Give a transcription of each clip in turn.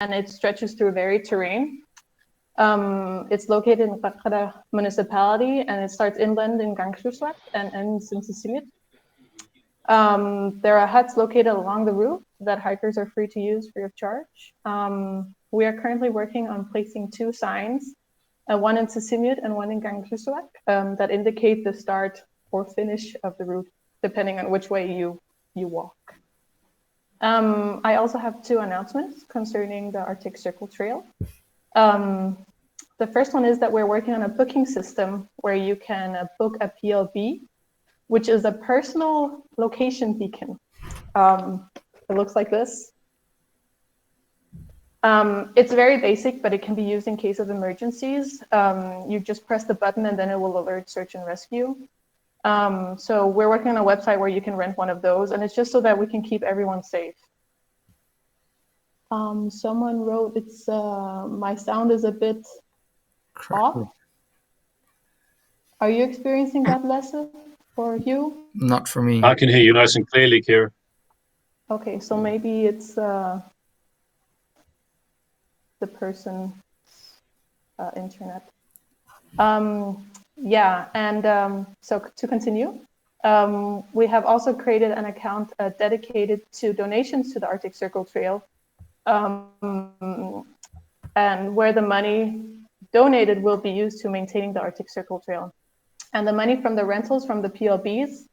and it stretches through varied terrain. It's located in Qaqqara municipality, and it starts inland in Gangsusuaq and ends in Sicily. There are huts located along the route that hikers are free to use free of charge. We are currently working on placing 2 signs, one in Sisimiut and one in Gangsusuaq, that indicate the start or finish of the route, depending on which way you walk. I also have 2 announcements concerning the Arctic Circle Trail. The first one is that we're working on a booking system where you can book a PLB, which is a personal location beacon. It looks like this. It's very basic, but it can be used in case of emergencies. You just press the button and then it will alert search and rescue. So we're working on a website where you can rent one of those, and it's just so that we can keep everyone safe. Someone wrote, it's my sound is a bit off. Are you experiencing that, Lasse, for you? Not for me. I can hear you nice and clearly, Kira. Okay, so maybe it's the person's internet. Yeah, and so to continue, we have also created an account dedicated to donations to the Arctic Circle Trail, and where the money donated will be used to maintaining the Arctic Circle Trail. And the money from the rentals from the PLBs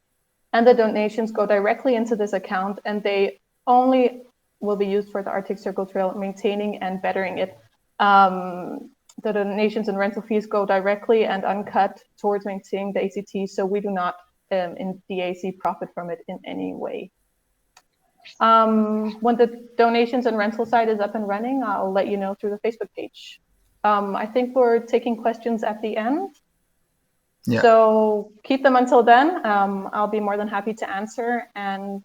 and the donations go directly into this account, and they only will be used for the Arctic Circle Trail, maintaining and bettering it. The donations and rental fees go directly and uncut towards maintaining the ACT, so we do not in DAC profit from it in any way. When the donations and rental side is up and running, I'll let you know through the Facebook page. I think we're taking questions at the end. Yeah. So keep them until then. I'll be more than happy to answer. And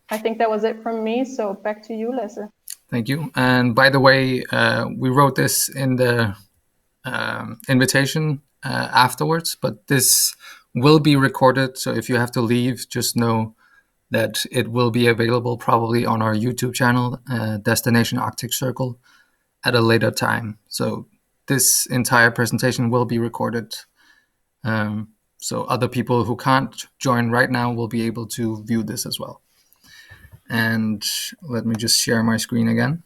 I think that was it from me. So back to you, Lasse. Thank you. And by the way, we wrote this in the invitation afterwards, but this will be recorded. So if you have to leave, just know that it will be available probably on our YouTube channel, Destination Arctic Circle, at a later time. So this entire presentation will be recorded. So other people who can't join right now will be able to view this as well. And let me just share my screen again.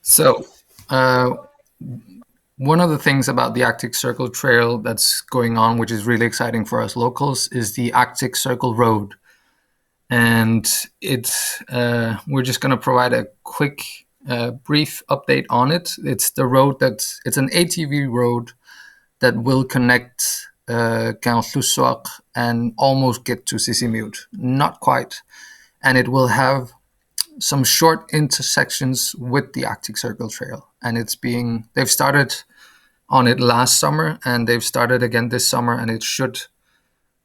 So one of the things about the Arctic Circle Trail that's going on, which is really exciting for us locals, is the Arctic Circle Road. And we're just going to provide a quick, brief update on it. It's the road it's an ATV road that will connect Gangsusuaq and almost get to Sisimiut. Not quite. And it will have some short intersections with the Arctic Circle Trail. And they've started on it last summer, and they've started again this summer, and it should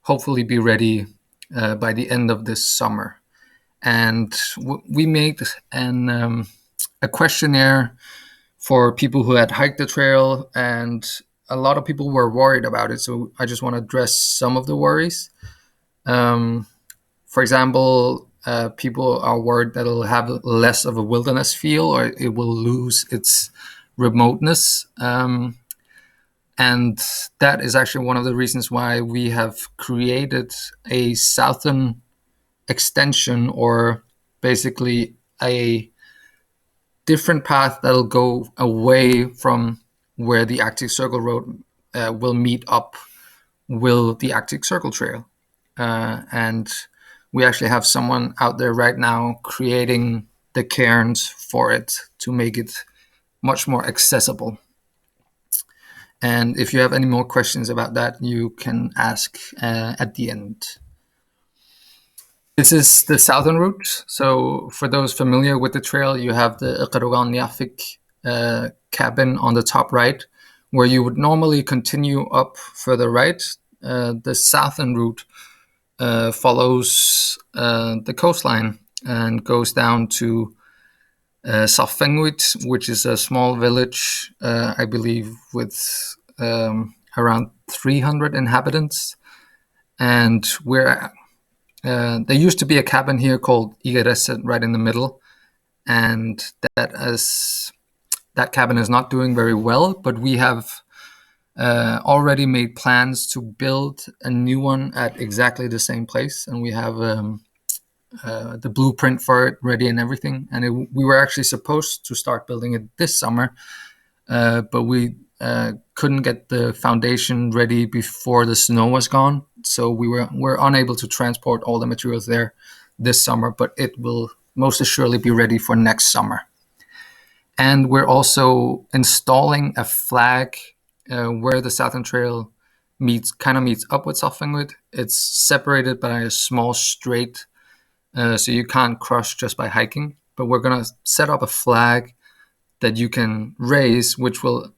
hopefully be ready by the end of this summer. And we made a questionnaire for people who had hiked the trail, and a lot of people were worried about it. So I just want to address some of the worries. For example, people are worried that it'll have less of a wilderness feel, or it will lose its remoteness. And that is actually one of the reasons why we have created a southern extension, or basically a different path that'll go away from where the Arctic Circle Road will meet up with the Arctic Circle Trail. And we actually have someone out there right now creating the cairns for it to make it much more accessible. And if you have any more questions about that, you can ask at the end. This is the southern route. So for those familiar with the trail, you have the Iqarugan Niafik cabin on the top right, where you would normally continue up further right. The southern route follows the coastline and goes down to Safenguit, which is a small village, I believe, with around 300 inhabitants, and we're there used to be a cabin here called Igereset right in the middle, and that cabin is not doing very well, but we have already made plans to build a new one at exactly the same place, and we have the blueprint for it ready and everything. And we were actually supposed to start building it this summer, but we couldn't get the foundation ready before the snow was gone, so we're unable to transport all the materials there this summer. But it will most assuredly be ready for next summer. And we're also installing a flag where the Southern Trail meets up with Soffingwood. It's separated by a small strait, so you can't cross just by hiking. But we're gonna set up a flag that you can raise, which will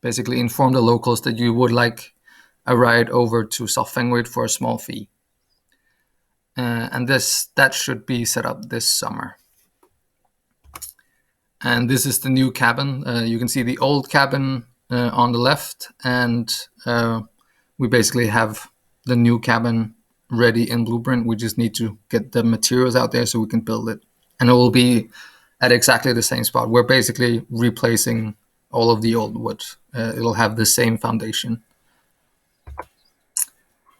basically inform the locals that you would like a ride over to Soffingwood for a small fee. And that should be set up this summer. And this is the new cabin. You can see the old cabin on the left, and we basically have the new cabin ready in blueprint. We just need to get the materials out there so we can build it. And it will be at exactly the same spot. We're basically replacing all of the old wood. It'll have the same foundation.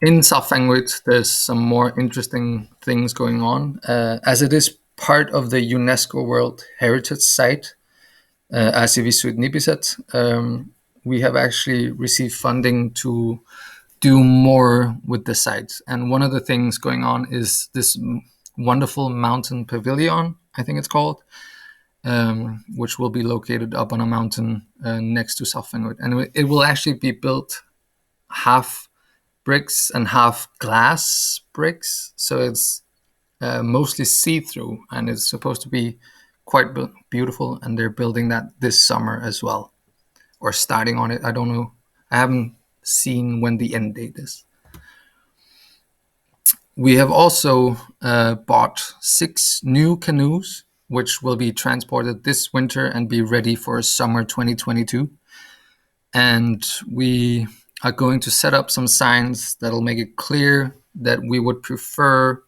In Soffingwood, there's some more interesting things going on. As it is part of the UNESCO World Heritage Site, Asivisud Nibiset, we have actually received funding to do more with the site. And one of the things going on is this wonderful mountain pavilion, I think it's called, which will be located up on a mountain next to Soffingwood. And it will actually be built half bricks and half glass bricks. So it's mostly see-through, and it's supposed to be quite beautiful. And they're building that this summer as well, or starting on it. I don't know. I haven't seen when the end date is. We have also bought 6 new canoes, which will be transported this winter and be ready for summer 2022. And we are going to set up some signs that'll make it clear that we would prefer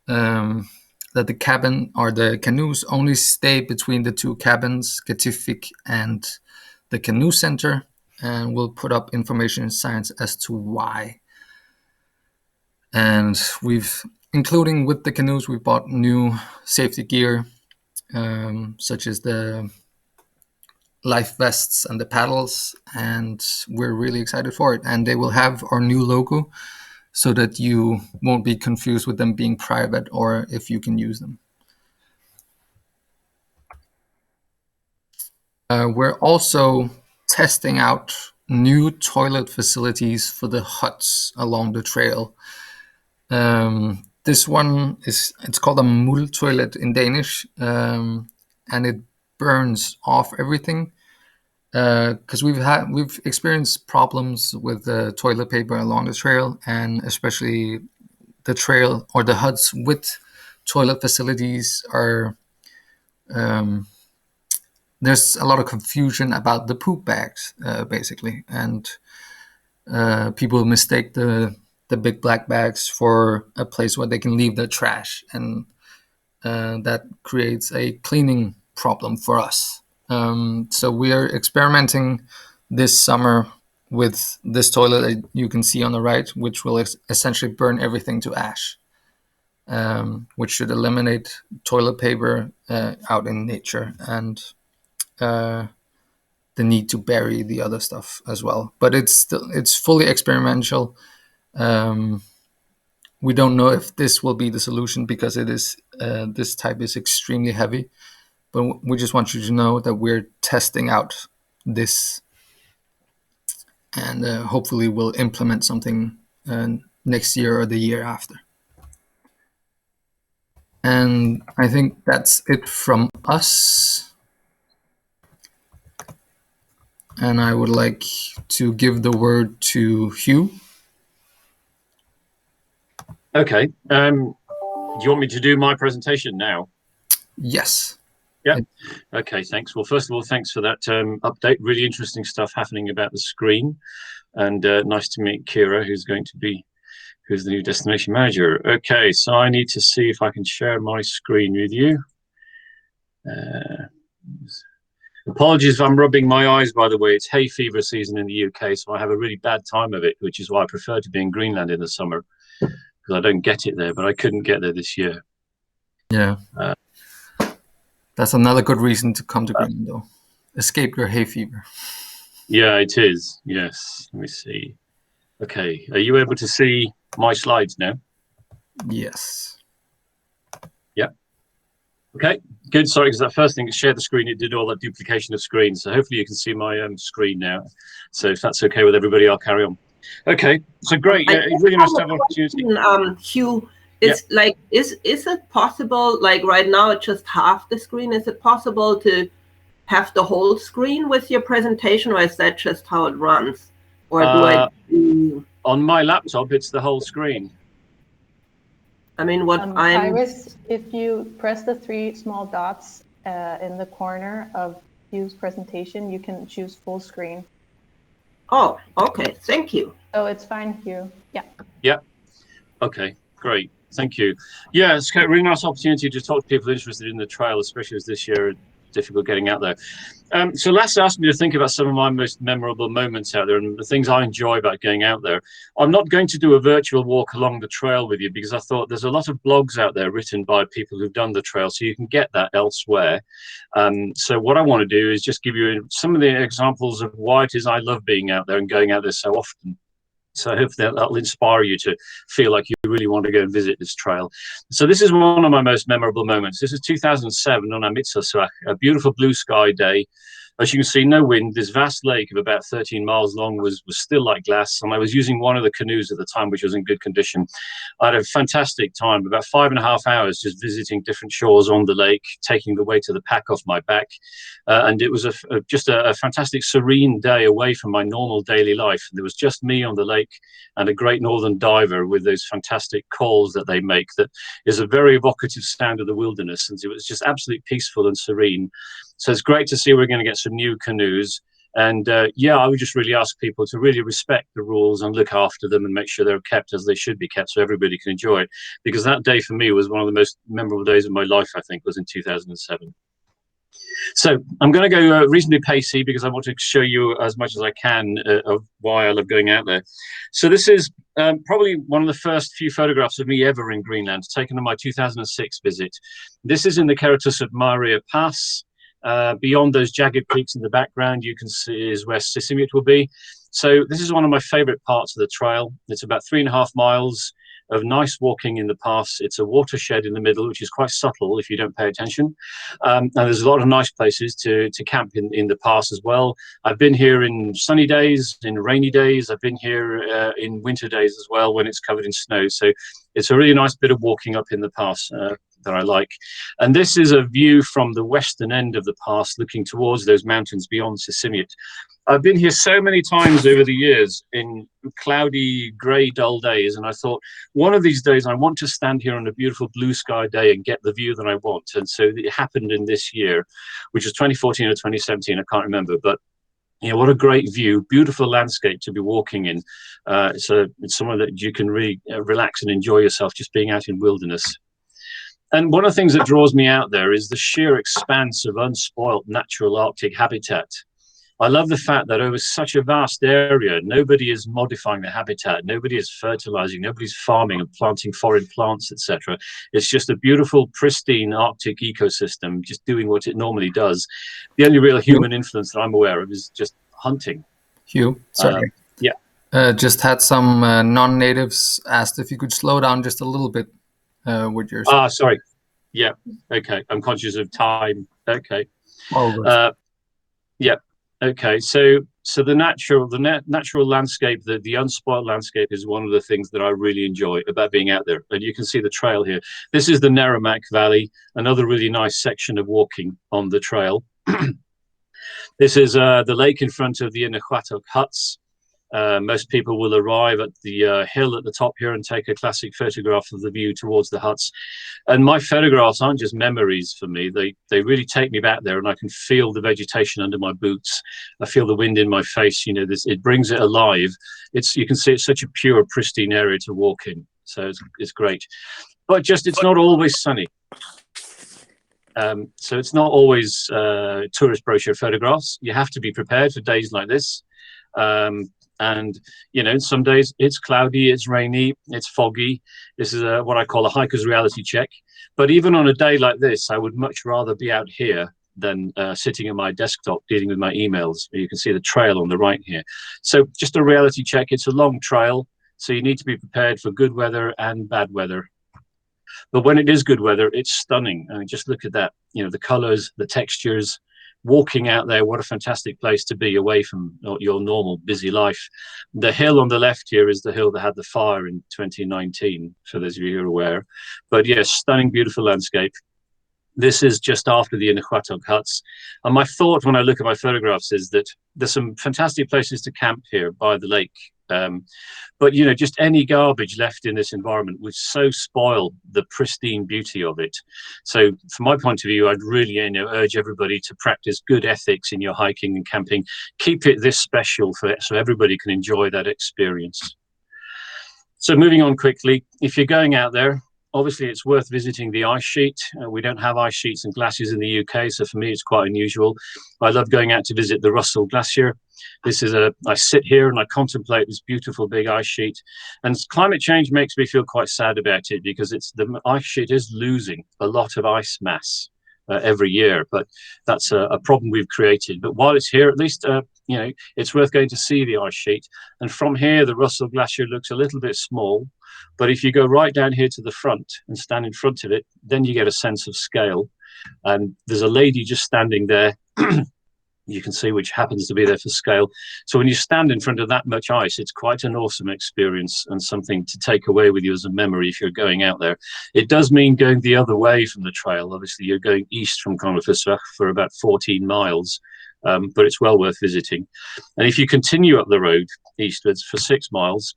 that the cabin or the canoes only stay between the 2 cabins, Getifik and the canoe center. And we'll put up information signs as to why. And including with the canoes, we've bought new safety gear, such as the life vests and the paddles, and we're really excited for it. And they will have our new logo so that you won't be confused with them being private or if you can use them. We're also testing out new toilet facilities for the huts along the trail. This one it's called a multoilet in Danish, and it burns off everything. Because we've experienced problems with the toilet paper along the trail, and especially the trail or the huts with toilet facilities are. There's a lot of confusion about the poop bags, basically, and people mistake the big black bags for a place where they can leave their trash, and that creates a cleaning problem for us. So we are experimenting this summer with this toilet that you can see on the right, which will essentially burn everything to ash, which should eliminate toilet paper out in nature and the need to bury the other stuff as well. But it's fully experimental. We don't know if this will be the solution because it is this type is extremely heavy. But we just want you to know that we're testing out this, and hopefully we'll implement something next year or the year after. And I think that's it from us. And I would like to give the word to Hugh. Okay. Do you want me to do my presentation now? Yes. Yeah. Okay, thanks. Well, first of all, thanks for that update. Really interesting stuff happening about the screen. And nice to meet Kira, who's the new destination manager. Okay, so I need to see if I can share my screen with you. Apologies if I'm rubbing my eyes, by the way. It's hay fever season in the UK, so I have a really bad time of it, which is why I prefer to be in Greenland in the summer, because I don't get it there, but I couldn't get there this year. Yeah. That's another good reason to come to Greenland, though. Escape your hay fever. Yeah, it is. Yes. Let me see. Okay. Are you able to see my slides now? Yes. Yeah. Okay. Good. Sorry, because that first thing, share the screen, it did all that duplication of screens. So hopefully you can see my screen now. So if that's okay with everybody, I'll carry on. Okay. So great. Really nice to have an opportunity. Hugh, it's like, is it possible, like right now it's just half the screen, is it possible to have the whole screen with your presentation, or is that just how it runs? Or on my laptop, it's the whole screen. I mean, what Iris, if you press the 3 small dots in the corner of Hugh's presentation, you can choose full screen. Oh, okay. Thank you. Oh, it's fine, Hugh. Yeah. Yeah. Okay, great. Thank you. Yeah, it's a really nice opportunity to talk to people interested in the trail, especially as this year difficult getting out there. So Les asked me to think about some of my most memorable moments out there and the things I enjoy about going out there. I'm not going to do a virtual walk along the trail with you because I thought there's a lot of blogs out there written by people who've done the trail, so you can get that elsewhere. So what I want to do is just give you some of the examples of why it is I love being out there and going out there so often. So hopefully that'll inspire you to feel like you really want to go and visit this trail. So this is one of my most memorable moments. This is 2007 on Amitsasuak, a beautiful blue sky day. As you can see, no wind. This vast lake of about 13 miles long was still like glass, and I was using one of the canoes at the time, which was in good condition. I had a fantastic time, about 5.5 hours just visiting different shores on the lake, taking the weight of the pack off my back. And it was just a fantastic, serene day away from my normal daily life. And there was just me on the lake and a great northern diver with those fantastic calls that they make. That is a very evocative sound of the wilderness. And it was just absolutely peaceful and serene. So it's great to see we're going to get some new canoes. And yeah, I would just really ask people to really respect the rules and look after them and make sure they're kept as they should be kept so everybody can enjoy it. Because that day for me was one of the most memorable days of my life, I think, was in 2007. So I'm going to go reasonably pacey because I want to show you as much as I can of why I love going out there. So this is probably one of the first few photographs of me ever in Greenland, taken on my 2006 visit. This is in the Karatusut Maria Pass. Beyond those jagged peaks in the background, you can see is where Sisimiut will be. So this is one of my favorite parts of the trail. It's about 3.5 miles of nice walking in the pass. It's a watershed in the middle, which is quite subtle if you don't pay attention. And there's a lot of nice places to camp in the pass as well. I've been here in sunny days, in rainy days. I've been here in winter days as well when it's covered in snow. So it's a really nice bit of walking up in the pass that I like. And this is a view from the western end of the pass looking towards those mountains beyond Sisimiut. I've been here so many times over the years in cloudy, grey, dull days, and I thought one of these days I want to stand here on a beautiful blue sky day and get the view that I want. And so it happened in this year, which was 2014 or 2017, I can't remember, but you know, what a great view, beautiful landscape to be walking in. So it's somewhere that you can really relax and enjoy yourself just being out in wilderness. And one of the things that draws me out there is the sheer expanse of unspoilt natural Arctic habitat. I love the fact that over such a vast area, nobody is modifying the habitat, nobody is fertilizing, nobody's farming and planting foreign plants, etc. It's just a beautiful, pristine Arctic ecosystem, just doing what it normally does. The only real human influence that I'm aware of is just hunting. Hugh, sorry. Yeah. Just had some non-natives asked if you could slow down just a little bit with your... Sorry. Yeah. Okay. I'm conscious of time. Okay. Oh, yeah. Okay, so the natural landscape, the unspoiled landscape is one of the things that I really enjoy about being out there. And you can see the trail here. This is the Neramak Valley, another really nice section of walking on the trail. This is the lake in front of the Inukhwatuk huts. Most people will arrive at the hill at the top here and take a classic photograph of the view towards the huts. And my photographs aren't just memories for me. They really take me back there, and I can feel the vegetation under my boots. I feel the wind in my face. You know, it brings it alive. You can see it's such a pure, pristine area to walk in. So it's great. But just it's not always sunny. So it's not always tourist brochure photographs. You have to be prepared for days like this. And, you know, some days it's cloudy, it's rainy, it's foggy. This is what I call a hiker's reality check. But even on a day like this, I would much rather be out here than sitting at my desktop dealing with my emails. You can see the trail on the right here. So just a reality check. It's a long trail, so you need to be prepared for good weather and bad weather. But when it is good weather, it's stunning. I mean, just look at that, you know, the colors, the textures. Walking out there, what a fantastic place to be away from your normal busy life. The hill on the left here is the hill that had the fire in 2019, for those of you who are aware. But yes, stunning, beautiful landscape. This is just after the Inahuatl huts. And my thought when I look at my photographs is that there's some fantastic places to camp here by the lake. But, you know, just any garbage left in this environment would so spoil the pristine beauty of it. So from my point of view, I'd really, you know, urge everybody to practice good ethics in your hiking and camping. Keep it this special so everybody can enjoy that experience. So moving on quickly, if you're going out there, obviously it's worth visiting the ice sheet. We don't have ice sheets and glaciers in the UK, so for me it's quite unusual. I love going out to visit the Russell Glacier. I sit here and I contemplate this beautiful big ice sheet, and climate change makes me feel quite sad about it, because the ice sheet is losing a lot of ice mass every year, but that's a problem we've created. But while it's here, at least, you know, it's worth going to see the ice sheet. And from here, the Russell Glacier looks a little bit small, but if you go right down here to the front and stand in front of it, then you get a sense of scale. And there's a lady just standing there. You can see, which happens to be there for scale. So when you stand in front of that much ice, it's quite an awesome experience and something to take away with you as a memory if you're going out there. It does mean going the other way from the trail. Obviously, you're going east from Canoes for about 14 miles, but it's well worth visiting. And if you continue up the road eastwards for 6 miles,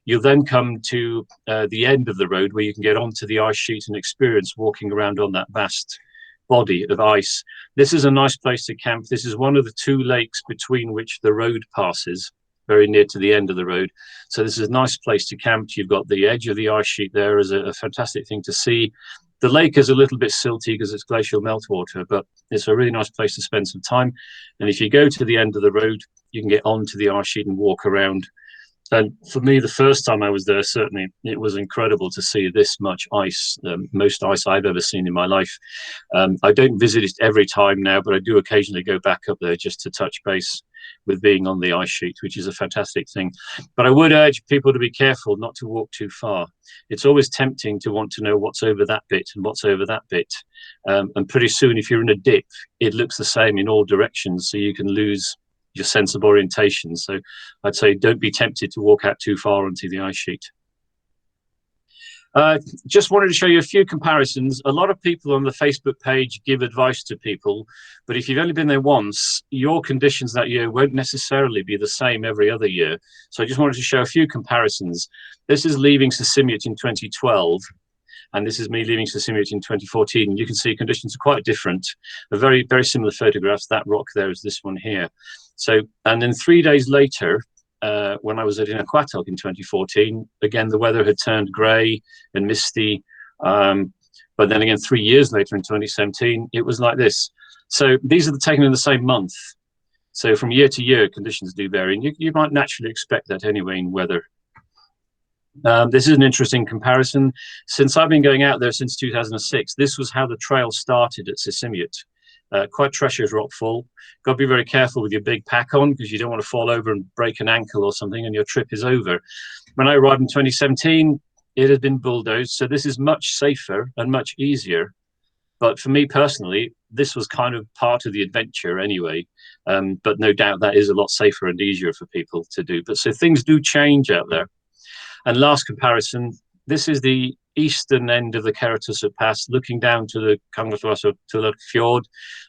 you'll then come to the end of the road where you can get onto the ice sheet and experience walking around on that vast body of ice. This is a nice place to camp. This is one of the 2 lakes between which the road passes, very near to the end of the road. So this is a nice place to camp. You've got the edge of the ice sheet there as a fantastic thing to see. The lake is a little bit silty because it's glacial meltwater, but it's a really nice place to spend some time. And if you go to the end of the road, you can get onto the ice sheet and walk around. And for me, the first time I was there, certainly, it was incredible to see this much ice, most ice I've ever seen in my life. I don't visit it every time now, but I do occasionally go back up there just to touch base with being on the ice sheet, which is a fantastic thing. But I would urge people to be careful not to walk too far. It's always tempting to want to know what's over that bit and what's over that bit. And pretty soon, if you're in a dip, it looks the same in all directions, so you can lose your sense of orientation. So I'd say don't be tempted to walk out too far onto the ice sheet. Just wanted to show you a few comparisons. A lot of people on the Facebook page give advice to people, but if you've only been there once, your conditions that year won't necessarily be the same every other year. So I just wanted to show a few comparisons. This is leaving Sisimiut in 2012. And this is me leaving Sisimiut in 2014. You can see conditions are quite different. A very, very similar photographs. That rock there is this one here. So, and then 3 days later, when I was at Inahuatl in 2014, again, the weather had turned grey and misty. But then again, 3 years later in 2017, it was like this. So these are taken in the same month. So from year to year, conditions do vary. And you might naturally expect that anyway in weather. This is an interesting comparison. Since I've been going out there since 2006, this was how the trail started at Sisimiut. Quite treacherous rockfall. Got to be very careful with your big pack on because you don't want to fall over and break an ankle or something and your trip is over. When I arrived in 2017, it had been bulldozed. So this is much safer and much easier. But for me personally, this was kind of part of the adventure anyway. But no doubt that is a lot safer and easier for people to do. But so things do change out there. And last comparison, this is the eastern end of the Keratosa Pass, looking down to the Kangerlussuaq Fjord.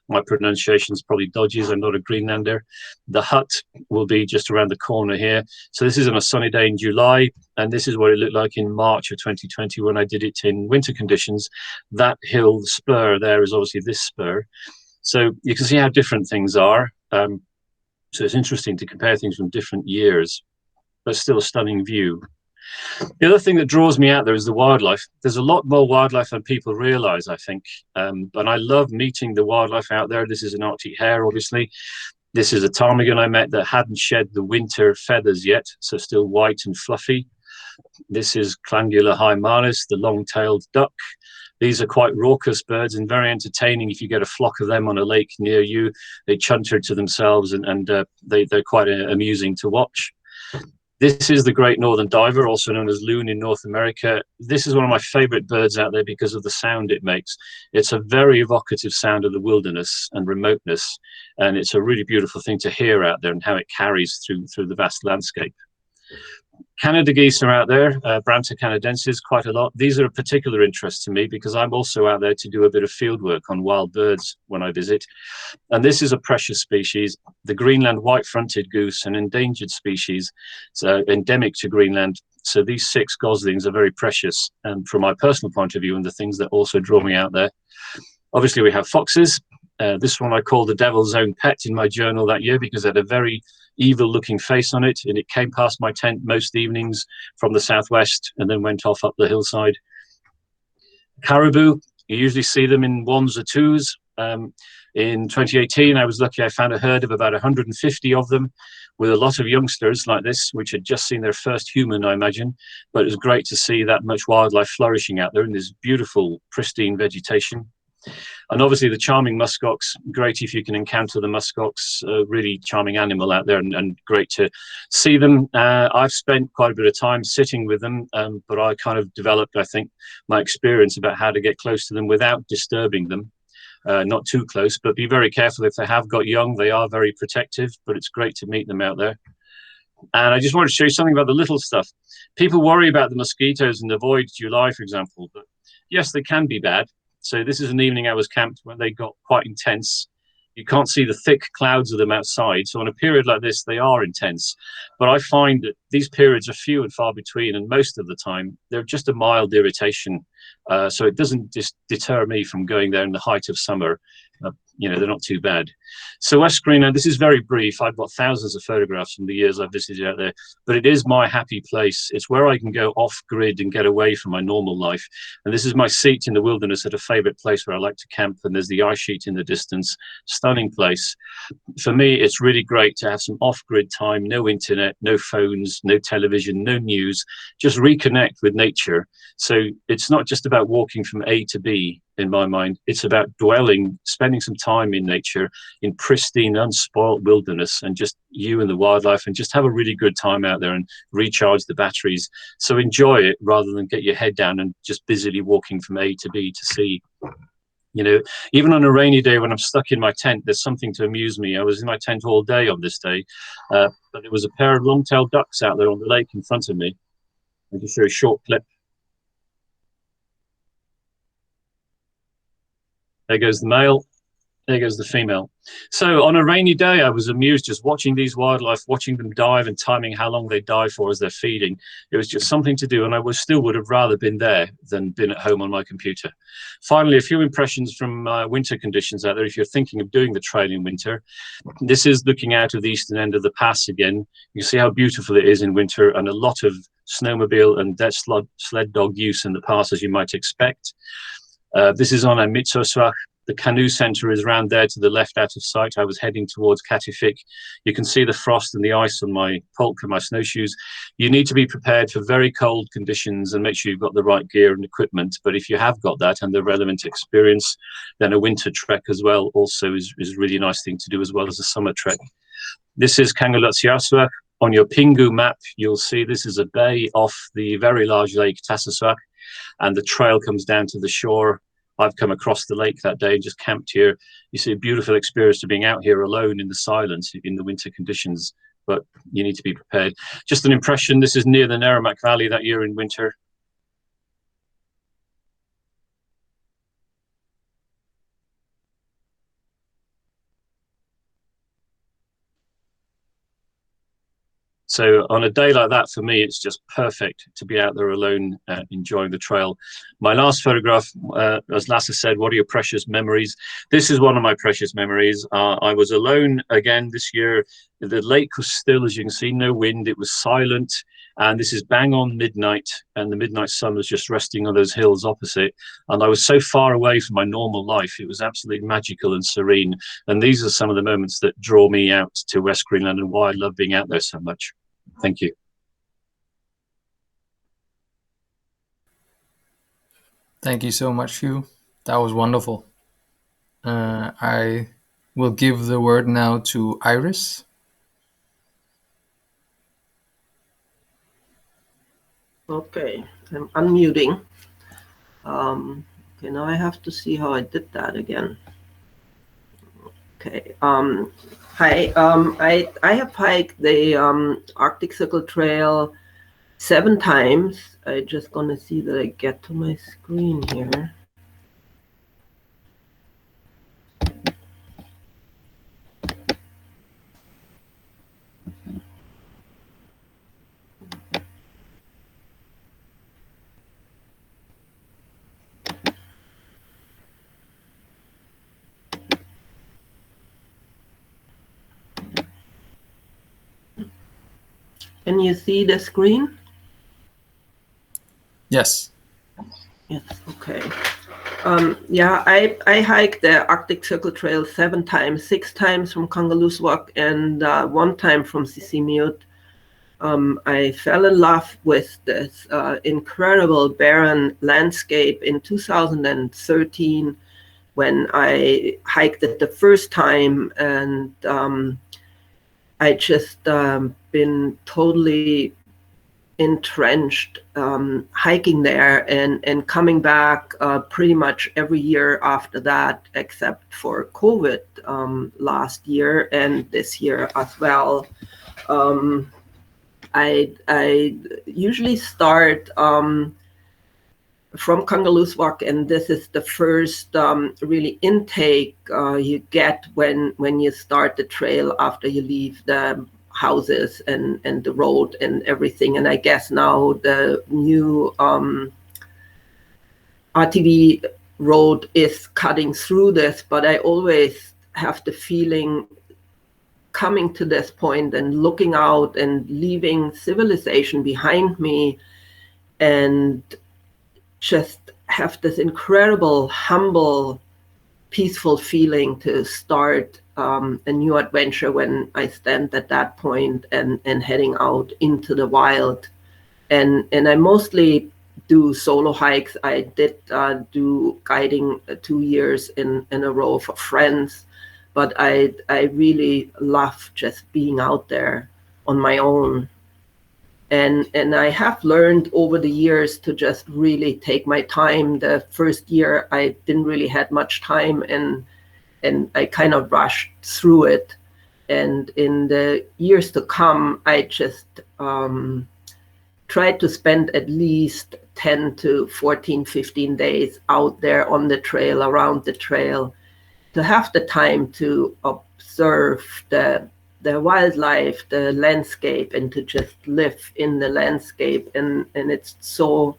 My pronunciation is probably dodgy, as I'm not a Greenlander. The hut will be just around the corner here. So this is on a sunny day in July, and this is what it looked like in March of 2020 when I did it in winter conditions. That hill spur there is obviously this spur. So you can see how different things are. So it's interesting to compare things from different years, but still a stunning view. The other thing that draws me out there is the wildlife. There's a lot more wildlife than people realize, I think. And I love meeting the wildlife out there. This is an Arctic hare, obviously. This is a ptarmigan I met that hadn't shed the winter feathers yet, so still white and fluffy. This is Clangula hymalis, the long-tailed duck. These are quite raucous birds and very entertaining. If you get a flock of them on a lake near you, they chunter to themselves, and they're quite amusing to watch. This is the great northern diver, also known as loon in North America. This is one of my favorite birds out there because of the sound it makes. It's a very evocative sound of the wilderness and remoteness, and it's a really beautiful thing to hear out there and how it carries through the vast landscape. Canada geese are out there, Branta canadensis, quite a lot. These are of particular interest to me because I'm also out there to do a bit of field work on wild birds when I visit. And this is a precious species, the Greenland white-fronted goose, an endangered species, so endemic to Greenland. So these 6 goslings are very precious from my personal point of view, and the things that also draw me out there. Obviously, we have foxes. This one I called the devil's own pet in my journal that year because it had a very evil looking face on it, and it came past my tent most evenings from the southwest and then went off up the hillside. Caribou, you usually see them in 1s or 2s. In 2018, I was lucky I found a herd of about 150 of them with a lot of youngsters like this, which had just seen their first human, I imagine. But it was great to see that much wildlife flourishing out there in this beautiful, pristine vegetation. And obviously the charming muskox, great if you can encounter the muskox, a really charming animal out there, and great to see them. I've spent quite a bit of time sitting with them, but I kind of developed, I think, my experience about how to get close to them without disturbing them. Not too close, but be very careful. If they have got young, they are very protective, but it's great to meet them out there. And I just wanted to show you something about the little stuff. People worry about the mosquitoes and avoid July, for example, but yes, they can be bad. So this is an evening I was camped when they got quite intense. You can't see the thick clouds of them outside. So on a period like this, they are intense. But I find that these periods are few and far between, and most of the time, they're just a mild irritation. So it doesn't just deter me from going there in the height of summer. They're not too bad. So West Greenland, this is very brief. I've got thousands of photographs from the years I've visited out there, but it is my happy place. It's where I can go off grid and get away from my normal life. And this is my seat in the wilderness at a favorite place where I like to camp. And there's the ice sheet in the distance, stunning place. For me, it's really great to have some off grid time, no internet, no phones, no television, no news, just reconnect with nature. So it's not just about walking from A to B. In my mind, it's about spending some time in nature, in pristine, unspoilt wilderness, and just you and the wildlife, and just have a really good time out there and recharge the batteries. So enjoy it rather than get your head down and just busily walking from A to B to C. Even on a rainy day when I'm stuck in my tent, there's something to amuse me. I was in my tent all day on this day, but there was a pair of long-tailed ducks out there on the lake in front of me. I'll just show you a short clip. There goes the male, there goes the female. So on a rainy day, I was amused just watching these wildlife, watching them dive and timing how long they dive for as they're feeding. It was just something to do, and I still would have rather been there than been at home on my computer. Finally, a few impressions from winter conditions out there. If you're thinking of doing the trail in winter, this is looking out of the eastern end of the pass again. You see how beautiful it is in winter, and a lot of snowmobile and sled dog use in the pass, as you might expect. This is on Mosquitoes. The canoe center is around there to the left out of sight. I was heading towards Katifik. You can see the frost and the ice on my polk and my snowshoes. You need to be prepared for very cold conditions and make sure you've got the right gear and equipment. But if you have got that and the relevant experience, then a winter trek as well also is a really nice thing to do as well as a summer trek. This is Kangerlussuaq. On your Pingu map, you'll see this is a bay off the very large lake Tassasuaq, and the trail comes down to the shore. I've come across the lake that day and just camped here. You see a beautiful experience of being out here alone in the silence in the winter conditions, but you need to be prepared. Just an impression, this is near the Naramak Valley that year in winter. So on a day like that, for me, it's just perfect to be out there alone, enjoying the trail. My last photograph, as Lasse said, what are your precious memories? This is one of my precious memories. I was alone again this year. The lake was still, as you can see, no wind. It was silent. And this is bang on midnight, and the midnight sun was just resting on those hills opposite. And I was so far away from my normal life. It was absolutely magical and serene. And these are some of the moments that draw me out to West Greenland and why I love being out there so much. Thank you. Thank you so much, Hugh. That was wonderful. I will give the word now to Iris. Okay, I'm unmuting. Okay, now I have to see how I did that again. Okay. Hi. I have hiked the Arctic Circle Trail 7 times. I just gonna see that I get to my screen here. Can you see the screen? Yes. Yes, okay. Yeah, I hiked the Arctic Circle Trail 7 times, 6 times from Kangerlussuaq and 1 time from Sisimiut. I fell in love with this incredible barren landscape in 2013 when I hiked it the first time, and I just been totally entrenched hiking there and coming back pretty much every year after that, except for COVID last year and this year as well. I usually start from Kangerlussuaq, and this is the first really intake you get when you start the trail after you leave the houses and the road and everything. And I guess now the new RTV road is cutting through this, but I always have the feeling coming to this point and looking out and leaving civilization behind me and just have this incredible, humble, peaceful feeling to start a new adventure when I stand at that point and heading out into the wild. And I mostly do solo hikes. I did do guiding 2 years in a row for friends, but I really love just being out there on my own. And I have learned over the years to just really take my time. The first year I didn't really had much time, and I kind of rushed through it. And in the years to come, I just tried to spend at least 10 to 14, 15 days out there on the trail, around the trail, to have the time to observe the wildlife, the landscape, and to just live in the landscape. And it's so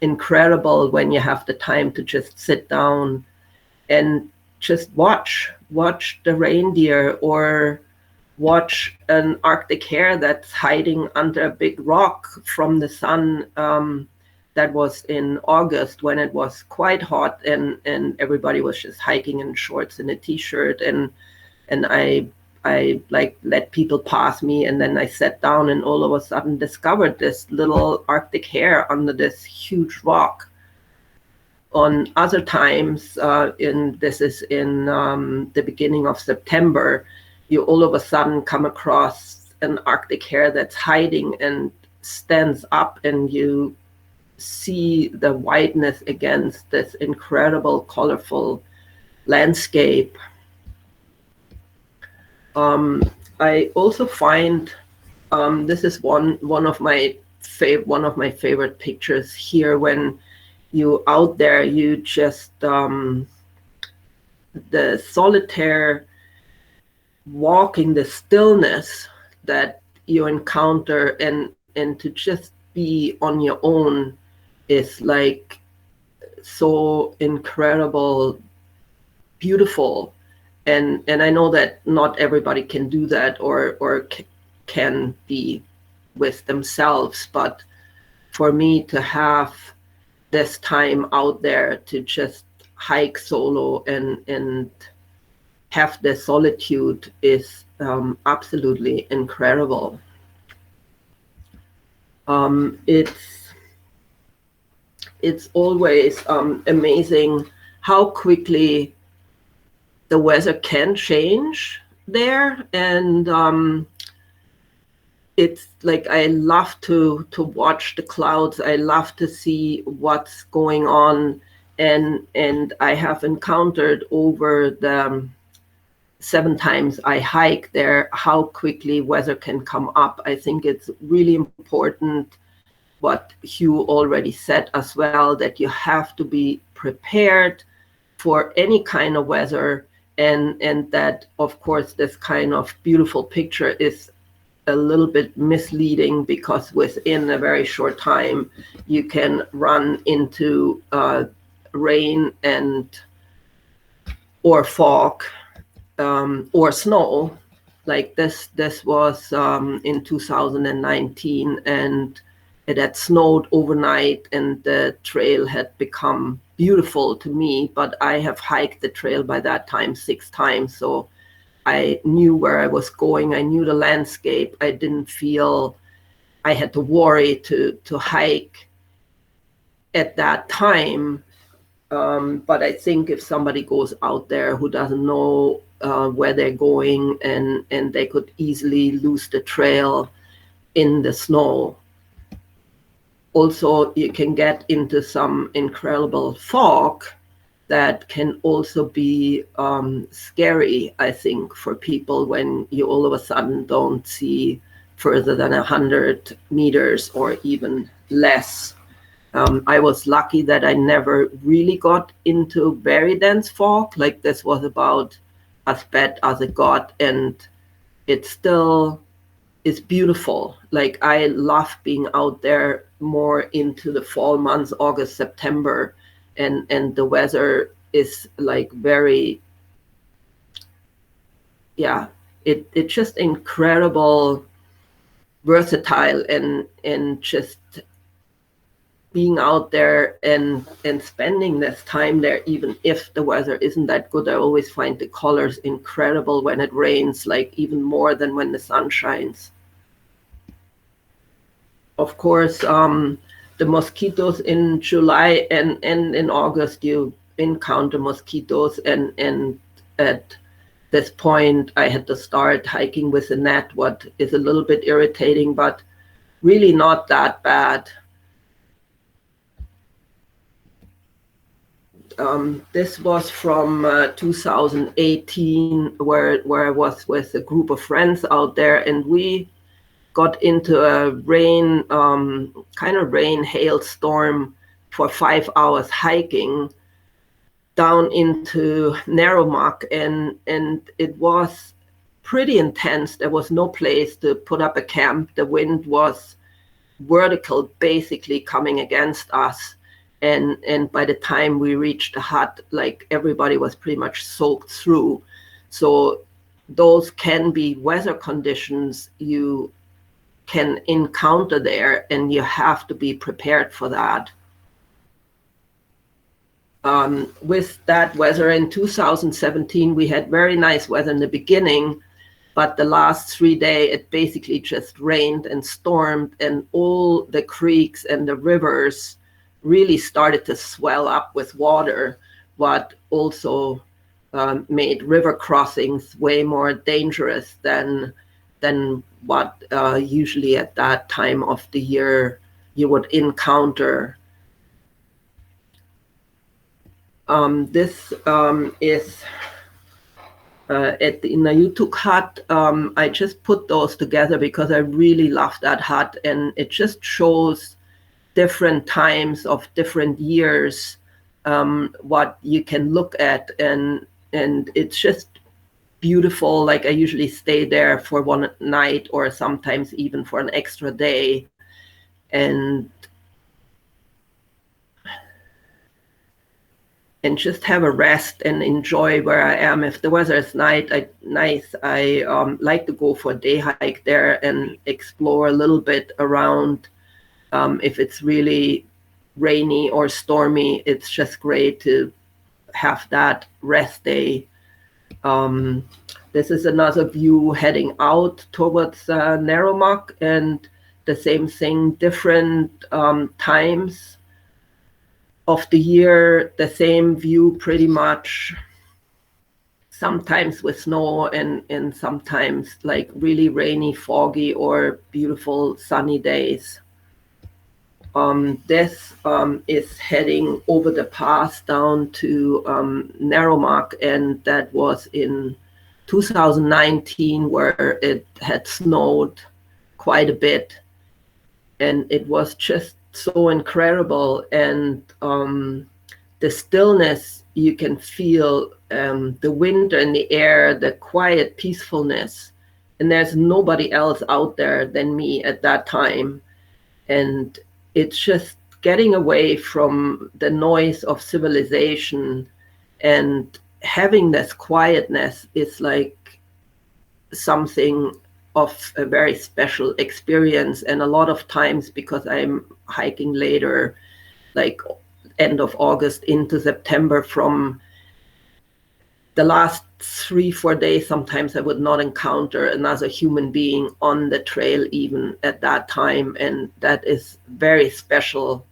incredible when you have the time to just sit down and just watch the reindeer or watch an Arctic hare that's hiding under a big rock from the sun. That was in August when it was quite hot and everybody was just hiking in shorts and a t-shirt, and I like let people pass me, and then I sat down and all of a sudden discovered this little Arctic hare under this huge rock. On other times, this is in the beginning of September, you all of a sudden come across an Arctic hare that's hiding and stands up, and you see the whiteness against this incredible, colorful landscape. I also find this is one of my favorite pictures here. When you out there, you just the solitaire walking, the stillness that you encounter, and to just be on your own is like so incredible, beautiful. And I know that not everybody can do that or can be with themselves, but for me to have this time out there to just hike solo and have the solitude is absolutely incredible. It's always amazing how quickly the weather can change there, and it's like I love to watch the clouds. I love to see what's going on, and I have encountered over the 7 times I hike there how quickly weather can come up. I think it's really important what Hugh already said as well, that you have to be prepared for any kind of weather, and that of course this kind of beautiful picture is a little bit misleading, because within a very short time you can run into rain or fog or snow. Like this was in 2019, and it had snowed overnight, and the trail had become beautiful to me, but I have hiked the trail by that time 6 times, so I knew where I was going. I knew the landscape. I didn't feel I had to worry to hike at that time. But I think if somebody goes out there who doesn't know where they're going, and they could easily lose the trail in the snow. Also, you can get into some incredible fog that can also be scary, I think, for people when you all of a sudden don't see further than 100 meters or even less. I was lucky that I never really got into very dense fog. Like this was about as bad as it got, and it still is beautiful. Like I love being out there more into the fall months, August, September, and the weather is like very, yeah, it's just incredible, versatile, and just being out there and spending this time there, even if the weather isn't that good. I always find the colors incredible when it rains, like even more than when the sun shines. Of course, the mosquitoes in July and in August, you encounter mosquitoes, and at this point I had to start hiking with a net, what is a little bit irritating, but really not that bad. This was from 2018, where I was with a group of friends out there, and we got into a kind of rain hailstorm for 5 hours hiking down into narrow muck, and it was pretty intense. There was no place to put up a camp. The wind was vertical, basically coming against us. And by the time we reached the hut, like everybody was pretty much soaked through. So those can be weather conditions you can encounter there, and you have to be prepared for that. With that weather in 2017, we had very nice weather in the beginning, but the last 3 days, it basically just rained and stormed, and all the creeks and the rivers really started to swell up with water, what also made river crossings way more dangerous than what usually at that time of the year you would encounter. This is at the Inayutuk hut. I just put those together because I really love that hut, and it just shows different times of different years, what you can look at, and it's just beautiful. Like I usually stay there for one night or sometimes even for an extra day, and just have a rest and enjoy where I am. If the weather is nice, I like to go for a day hike there and explore a little bit around. If it's really rainy or stormy, it's just great to have that rest day. This is another view heading out towards Narrowmuck, and the same thing, different times of the year, the same view pretty much, sometimes with snow and sometimes like really rainy, foggy, or beautiful sunny days. This is heading over the pass down to Narrowmuck, and that was in 2019, where it had snowed quite a bit, and it was just so incredible. And the stillness you can feel, the wind in the air, the quiet peacefulness, and there's nobody else out there than me at that time. And it's just getting away from the noise of civilization, and having this quietness is like something of a very special experience. And a lot of times, because I'm hiking later, like end of August into September, from the last 3-4 days, sometimes I would not encounter another human being on the trail even at that time, and that is very special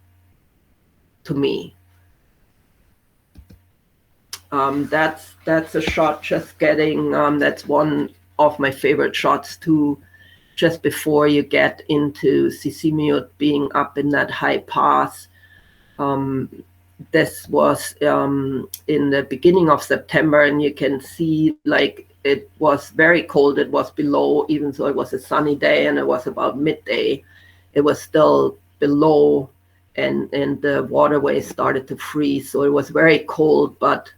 to me. That's a shot just getting, that's one of my favorite shots too, just before you get into Sisimiut, being up in that high pass. This was in the beginning of September, and you can see like it was very cold. It was below, even though it was a sunny day and it was about midday, it was still below, and the waterway started to freeze. So it was very cold, but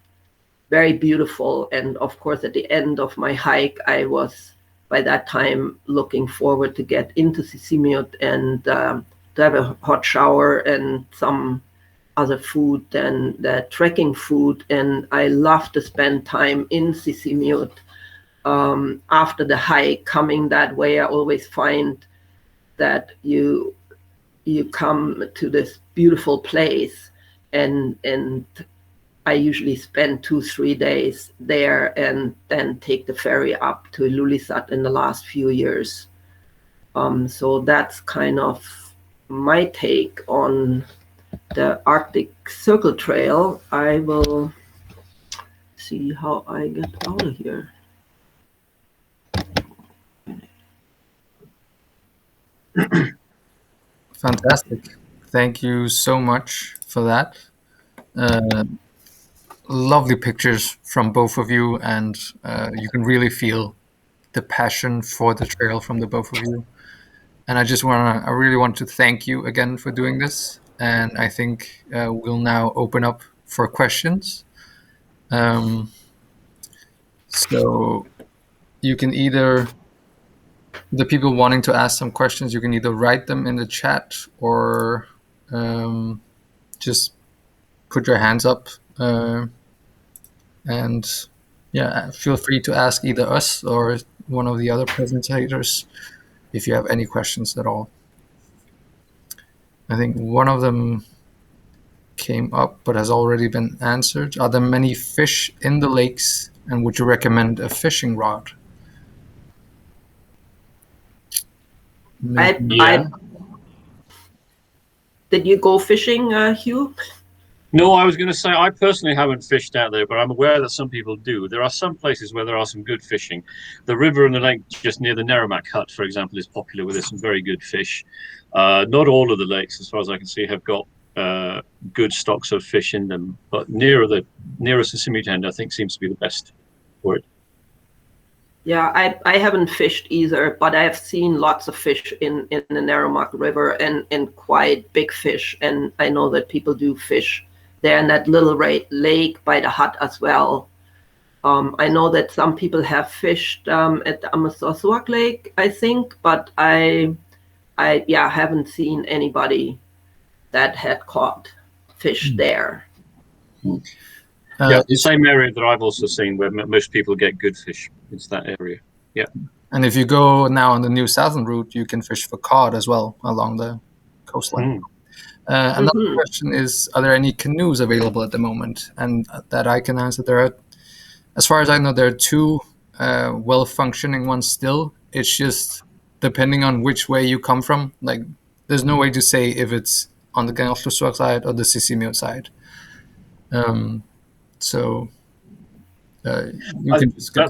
very beautiful. And of course, at the end of my hike, I was by that time looking forward to get into Sisimiut and to have a hot shower and some other food than the trekking food. And I love to spend time in Sisimiut. After the hike, coming that way, I always find that you come to this beautiful place, and I usually spend 2-3 days there and then take the ferry up to Ilulissat in the last few years. So that's kind of my take on the Arctic Circle Trail. I will see how I get out of here. Fantastic. Thank you so much for that. Lovely pictures from both of you, and you can really feel the passion for the trail from the both of you. And I really want to thank you again for doing this. And I think we'll now open up for questions. So you can either, the people wanting to ask some questions, you can either write them in the chat or just put your hands up. And yeah, feel free to ask either us or one of the other presentators if you have any questions at all. I think one of them came up but has already been answered. Are there many fish in the lakes, and would you recommend a fishing rod? Yeah. Did you go fishing, Hugh? No, I was going to say, I personally haven't fished out there, but I'm aware that some people do. There are some places where there are some good fishing. The river and the lake just near the Narrowmuck Hut, for example, is popular with some very good fish. Not all of the lakes, as far as I can see, have got good stocks of fish in them, but nearest Sisimiut end, I think, seems to be the best for it. Yeah, I haven't fished either, but I've seen lots of fish in the Narrowmuck River, and quite big fish. And I know that people do fish there in that little lake by the hut as well. I know that some people have fished at the Amazoswak Lake, I think, but I haven't seen anybody that had caught fish there. Yeah, the same area that I've also seen where most people get good fish. It's that area. Yeah. And if you go now on the new southern route, you can fish for cod as well along the coastline. Another question is, are there any canoes available at the moment? And that I can answer. There are, as far as I know, there are two well-functioning ones still. It's just depending on which way you come from. Like, there's no way to say if it's on the Gangelflussuaq side or the Sisimiut side. So you can just go.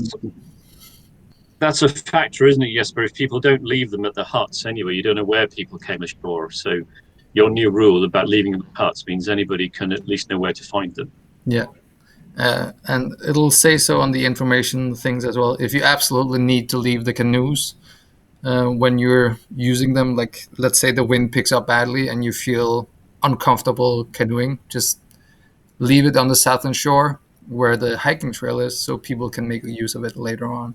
That's a factor, isn't it, Jesper? If people don't leave them at the huts anyway, you don't know where people came ashore. So your new rule about leaving them at huts means anybody can at least know where to find them. Yeah. And it'll say so on the information things as well. If you absolutely need to leave the canoes when you're using them, like let's say the wind picks up badly and you feel uncomfortable canoeing, just leave it on the southern shore where the hiking trail is so people can make use of it later on.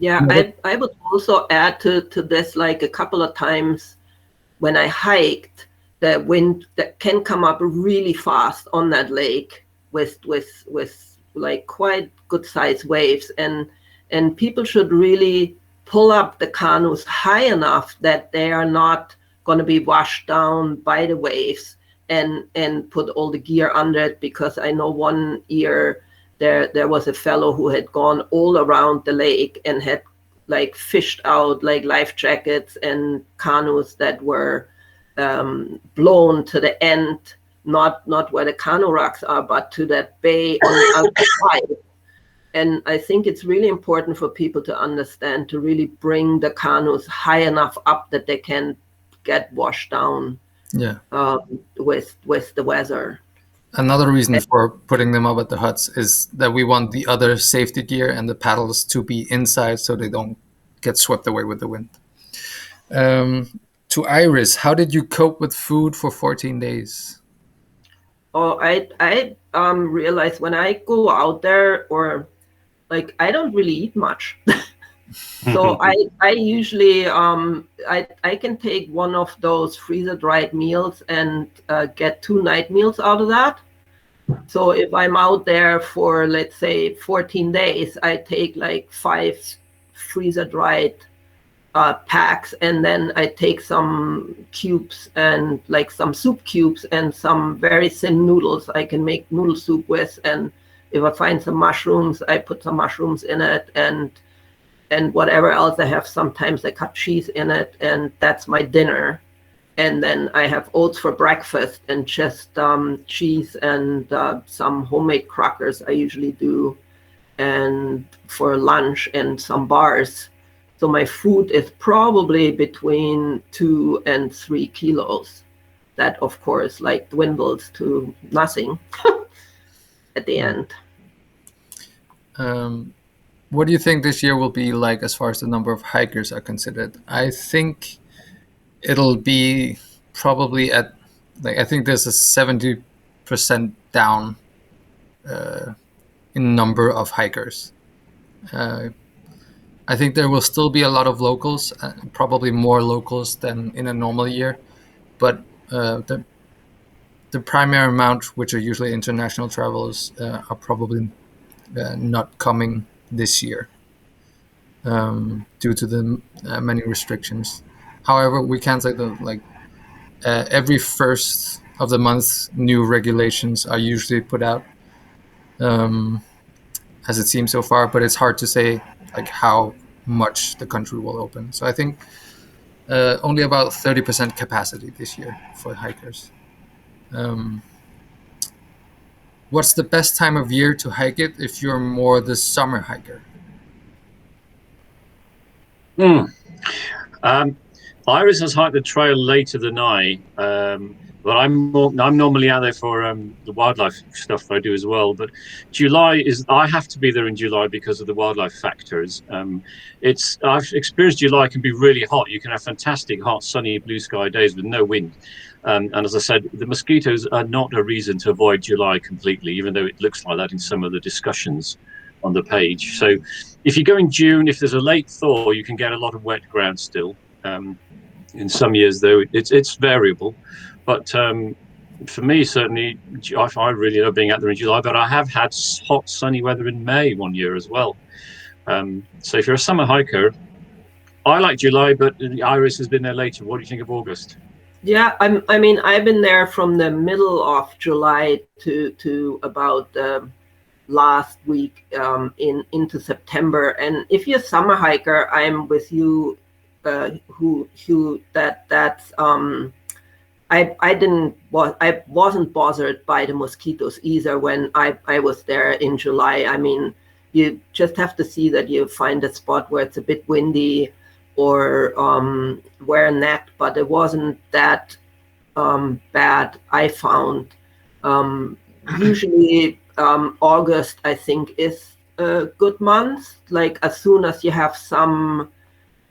Yeah, I would also add to this, like a couple of times when I hiked, the wind that can come up really fast on that lake with like quite good sized waves, and people should really pull up the canoes high enough that they are not going to be washed down by the waves, and put all the gear under it, because I know one year there was a fellow who had gone all around the lake and had like fished out like life jackets and canoes that were blown to the end, not where the canoe rocks are, but to that bay on the outside. And I think it's really important for people to understand, to really bring the canoes high enough up that they can get washed down with the weather. Another reason for putting them up at the huts is that we want the other safety gear and the paddles to be inside so they don't get swept away with the wind. To Iris, how did you cope with food for 14 days? Oh, I realized when I go out there, or like, I don't really eat much. So I usually I can take one of those freezer dried meals and get 2 night meals out of that. So if I'm out there for, let's say, 14 days, I take like 5 freezer dried packs, and then I take some cubes and like some soup cubes and some very thin noodles I can make noodle soup with. And if I find some mushrooms, I put some mushrooms in it, and whatever else I have. Sometimes I cut cheese in it, and that's my dinner. And then I have oats for breakfast, and just cheese and some homemade crackers I usually do, and for lunch, and some bars. So my food is probably between 2 and 3 kilos. That, of course, like dwindles to nothing at the end. What do you think this year will be like as far as the number of hikers are considered? I think it'll be probably at, like, I think there's a 70% down in number of hikers. I think there will still be a lot of locals, probably more locals than in a normal year, but the primary amount, which are usually international travelers, are probably not coming this year due to the many restrictions. However, we can say that like every first of the month, new regulations are usually put out, as it seems so far. But it's hard to say like how much the country will open. So I think only about 30% capacity this year for hikers. What's the best time of year to hike it if you're more the summer hiker? Iris has hiked the trail later than I, but I'm normally out there for the wildlife stuff that I do as well. But I have to be there in July because of the wildlife factors. I've experienced July can be really hot. You can have fantastic hot, sunny, blue sky days with no wind. And as I said, the mosquitoes are not a reason to avoid July completely, even though it looks like that in some of the discussions. on the page. So if you go in June, if there's a late thaw, you can get a lot of wet ground still. In some years, though, it's variable. But for me, certainly, I really love being out there in July. But I have had hot, sunny weather in May one year as well. So if you're a summer hiker, I like July, but the Iris has been there later. What do you think of August? Yeah, I mean, I've been there from the middle of July to about last week into September. And if you're a summer hiker, I'm with you, Hugh. That's I wasn't bothered by the mosquitoes either when I was there in July. I mean, you just have to see that you find a spot where it's a bit windy or wear a net, but it wasn't that bad, I found. Usually August, I think, is a good month. Like as soon as you have some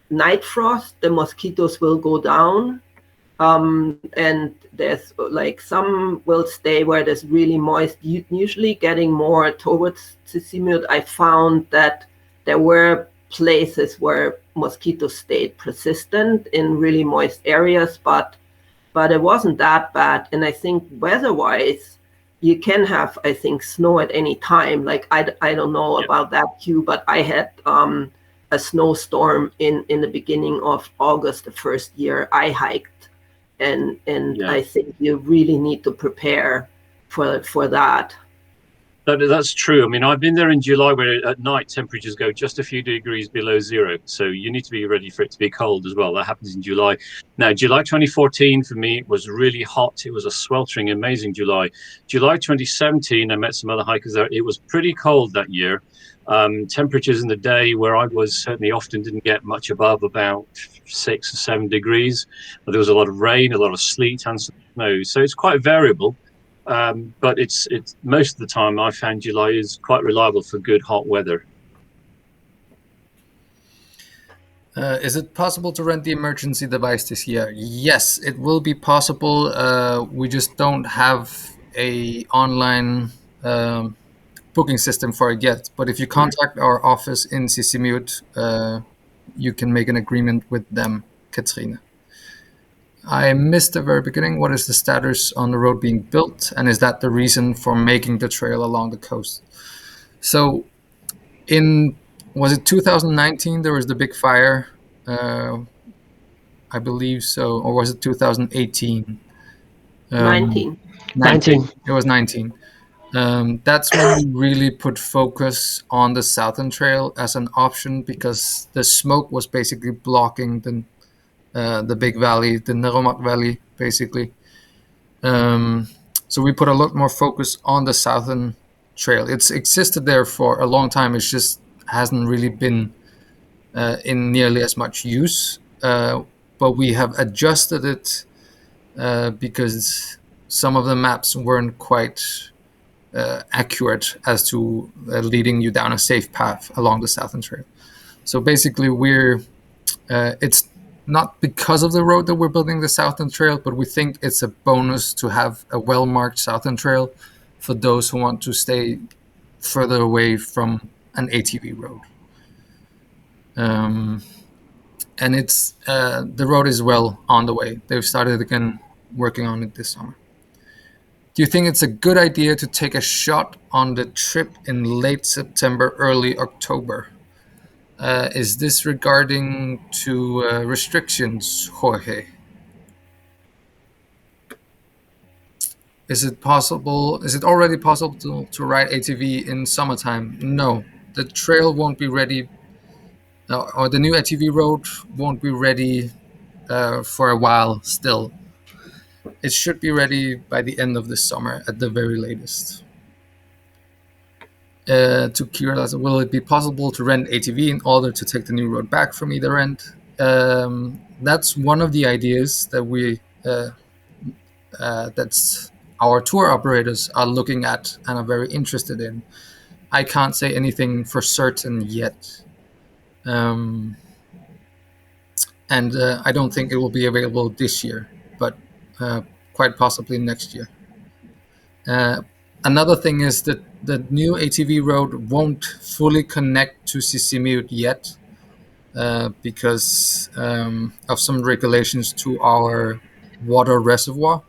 night frost, the mosquitoes will go down. And there's like some will stay where there's really moist, usually getting more towards Sissimut. I found that there were places where mosquitoes stayed persistent in really moist areas, but it wasn't that bad. And I think weather-wise, you can have, I think, snow at any time. Like I don't know about that, Hugh, but I had a snowstorm in the beginning of August the first year I hiked. And I think you really need to prepare for that. That's true. I mean, I've been there in July where at night temperatures go just a few degrees below zero. So you need to be ready for it to be cold as well. That happens in July. Now, July 2014 for me was really hot. It was a sweltering, amazing July. July 2017, I met some other hikers there. It was pretty cold that year. Temperatures in the day where I was certainly often didn't get much above about 6 or 7 degrees. But there was a lot of rain, a lot of sleet and snow. So it's quite variable. But it's most of the time I found July is quite reliable for good hot weather. Is it possible to rent the emergency device this year? Yes, it will be possible. We just don't have a online booking system for it yet. But if you contact our office in Sissimut, you can make an agreement with them, Katrine. I missed the very beginning. What is the status on the road being built? And is that the reason for making the trail along the coast? So was it 2019 there was the big fire? I believe so. Or was it 2018? 19. 19. It was 19. That's when we really put focus on the Southern Trail as an option because the smoke was basically blocking the big valley, the Neromak Valley, basically. So we put a lot more focus on the Southern Trail. It's existed there for a long time. It just hasn't really been in nearly as much use. But we have adjusted it because some of the maps weren't quite accurate as to leading you down a safe path along the Southern Trail. So basically, it's not because of the road that we're building the Southern Trail, but we think it's a bonus to have a well-marked Southern Trail for those who want to stay further away from an ATV road. And it's the road is well on the way. They've started again working on it this summer. Do you think it's a good idea to take a shot on the trip in late September, early October? Is this regarding to restrictions, Jorge? Is it already possible to ride ATV in summertime? No, the trail won't be ready, or the new ATV road won't be ready for a while still. It should be ready by the end of this summer at the very latest. To Kira, will it be possible to rent ATV in order to take the new road back from either end? That's one of the ideas that that's our tour operators are looking at and are very interested in. I can't say anything for certain yet. And I don't think it will be available this year, but quite possibly next year. another thing is that the new ATV road won't fully connect to Sisimiut yet because of some regulations to our water reservoir.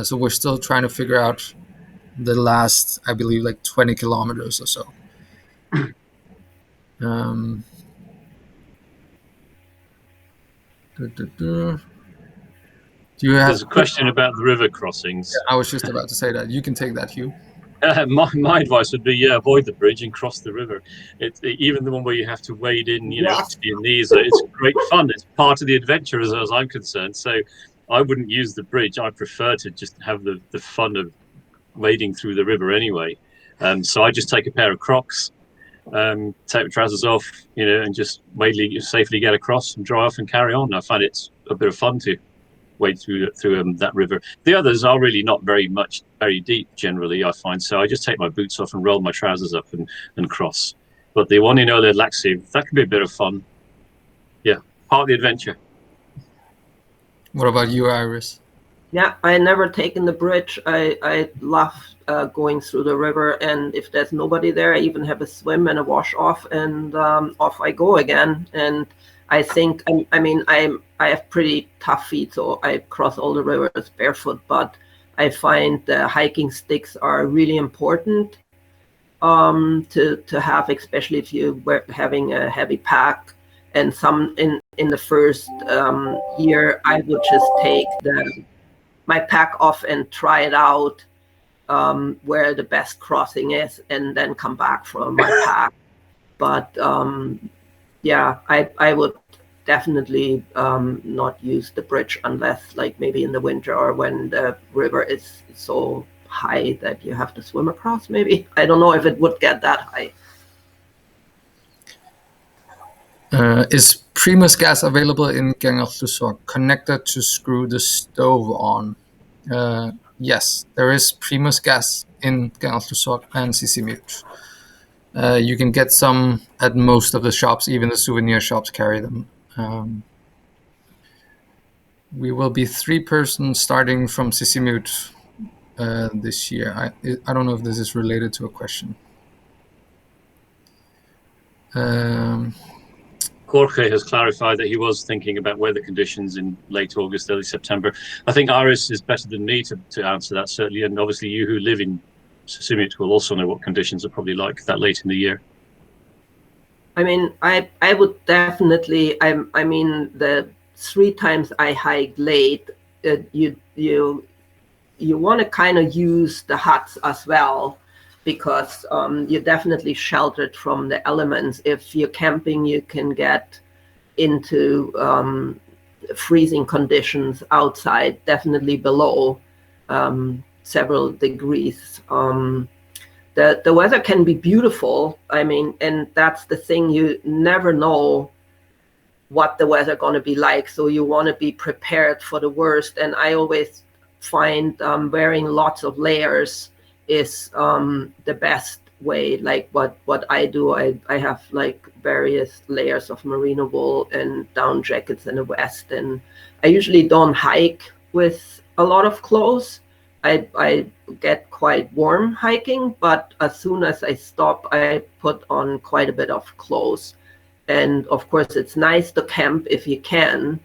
So we're still trying to figure out the last, I believe, like 20 kilometers or so. Do you have? There's a question about the river crossings. I was just about to say that. You can take that, Hugh. My advice would be, avoid the bridge and cross the river. Even the one where you have to wade in, up to your knees. It's great fun. It's part of the adventure, as I'm concerned. So I wouldn't use the bridge. I prefer to just have the fun of wading through the river anyway. So I just take a pair of Crocs, take the trousers off, and just safely get across and dry off and carry on. I find it's a bit of fun to wade through that river. The others are really not very deep generally, I find. So I just take my boots off and roll my trousers up and cross. But the one, the Laxiv, that can be a bit of fun. Yeah, part of the adventure. What about you, Iris? Yeah, I never taken the bridge. I love going through the river, and if there's nobody there, I even have a swim and a wash off, and off I go again. And I think, I have pretty tough feet, so I cross all the rivers barefoot, but I find the hiking sticks are really important to have, especially if you were having a heavy pack. And some in the first year, I would just take my pack off and try it out where the best crossing is, and then come back for my pack. But yeah, I would definitely not use the bridge unless, like, maybe in the winter or when the river is so high that you have to swim across. Maybe, I don't know if it would get that high. Is Primus gas available in Gengerlusor connected to screw the stove on? Yes, there is Primus gas in Gengerlusor and Sisimiut. You can get some at most of the shops, even the souvenir shops carry them. We will be 3 persons starting from Sisimiut this year. I don't know if this is related to a question. Jorge has clarified that he was thinking about weather conditions in late August, early September. I think Iris is better than me to answer that, certainly. And obviously you who live in Sisimiut will also know what conditions are probably like that late in the year. I mean, I would definitely, the 3 times I hiked late, you want to kind of use the huts as well, because you're definitely sheltered from the elements. If you're camping, you can get into freezing conditions outside, definitely below several degrees. The weather can be beautiful, and that's the thing, you never know what the weather going to be like, so you want to be prepared for the worst. And I always find wearing lots of layers is the best way. Like what I do, I have like various layers of merino wool and down jackets and a vest, and I usually don't hike with a lot of clothes. I get quite warm hiking, but as soon as I stop, I put on quite a bit of clothes. And of course, it's nice to camp if you can,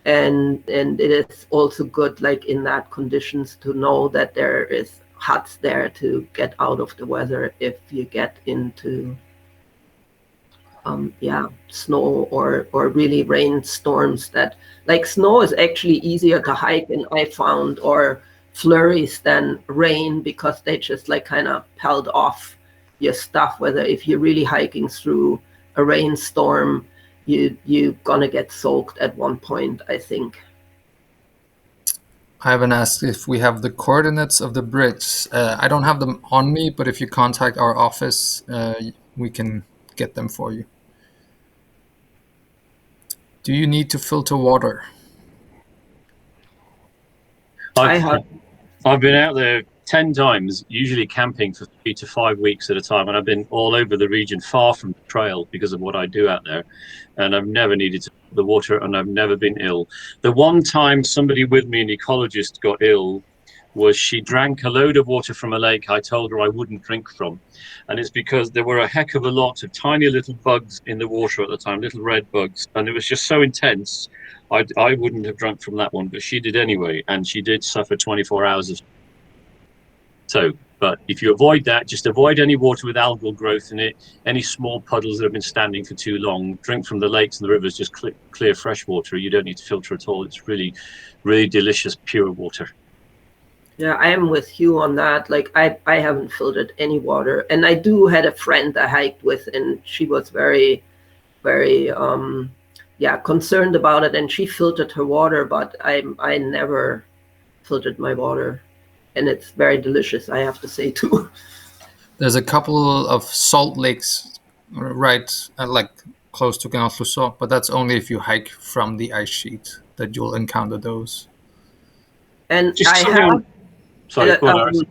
and it is also good, like in that conditions, to know that there is huts there to get out of the weather if you get into snow or really rainstorms. That, like, snow is actually easier to hike, and I found, or flurries, than rain, because they just like kind of pelt off your stuff. Whether if you're really hiking through a rainstorm, you're gonna get soaked at one point, I think. I haven't asked if we have the coordinates of the bridge. I don't have them on me, but if you contact our office, we can get them for you. Do you need to filter water? I've been out there 10 times, usually camping for 3 to 5 weeks at a time, and I've been all over the region, far from the trail, because of what I do out there, and I've never needed to filter the water, and I've never been ill. The one time somebody with me, an ecologist, got ill was she drank a load of water from a lake I told her I wouldn't drink from. And it's because there were a heck of a lot of tiny little bugs in the water at the time, little red bugs. And it was just so intense. I wouldn't have drunk from that one, but she did anyway. And she did suffer 24 hours of. So, but if you avoid that, just avoid any water with algal growth in it, any small puddles that have been standing for too long. Drink from the lakes and the rivers, just clear fresh water. You don't need to filter at all. It's really, really delicious, pure water. Yeah, I am with you on that. Like, I haven't filtered any water. And I had a friend I hiked with, and she was very, very, concerned about it. And she filtered her water, but I never filtered my water. And it's very delicious, I have to say, too. There's a couple of salt lakes right like close to Canal Flusot, but that's only if you hike from the ice sheet that you'll encounter those. And Just I have... Sorry, go on,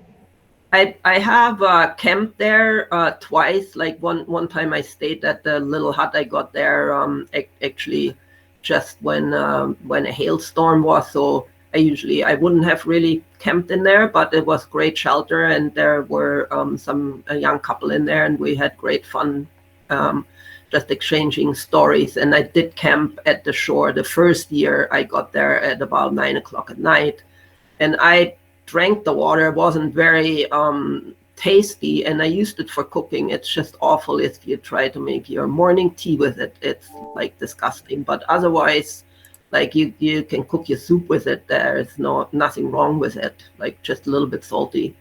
I have camped there twice. Like one time I stayed at the little hut I got there actually just when a hailstorm was. So I wouldn't have really camped in there, but it was great shelter, and there were a young couple in there, and we had great fun just exchanging stories. And I did camp at the shore the first year I got there at about 9 o'clock at night, and I drank the water. It wasn't very tasty, and I used it for cooking. It's just awful if you try to make your morning tea with it. It's like disgusting, but otherwise, like you can cook your soup with it. There's nothing wrong with it, like just a little bit salty.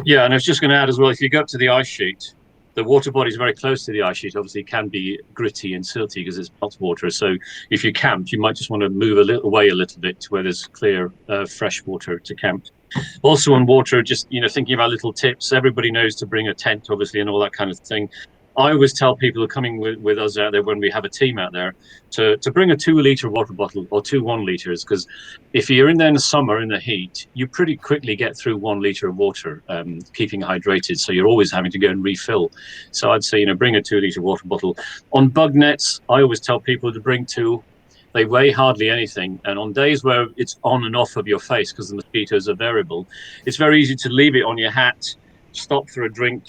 Yeah, and I was just going to add as well, if you go up to the ice sheet, the water body is very close to the ice sheet. Obviously, it can be gritty and silty because it's hot water. So if you camp, you might just want to move away a little bit to where there's clear, fresh water to camp. Also on water, just thinking about little tips. Everybody knows to bring a tent, obviously, and all that kind of thing. I always tell people who are coming with us out there when we have a team out there to bring a 2-liter water bottle or 2 1-liters, because if you're in there in the summer in the heat, you pretty quickly get through 1 liter of water, keeping hydrated. So you're always having to go and refill. So I'd say, bring a 2-liter water bottle. On bug nets, I always tell people to bring 2. They weigh hardly anything. And on days where it's on and off of your face because the mosquitoes are variable, it's very easy to leave it on your hat, stop for a drink,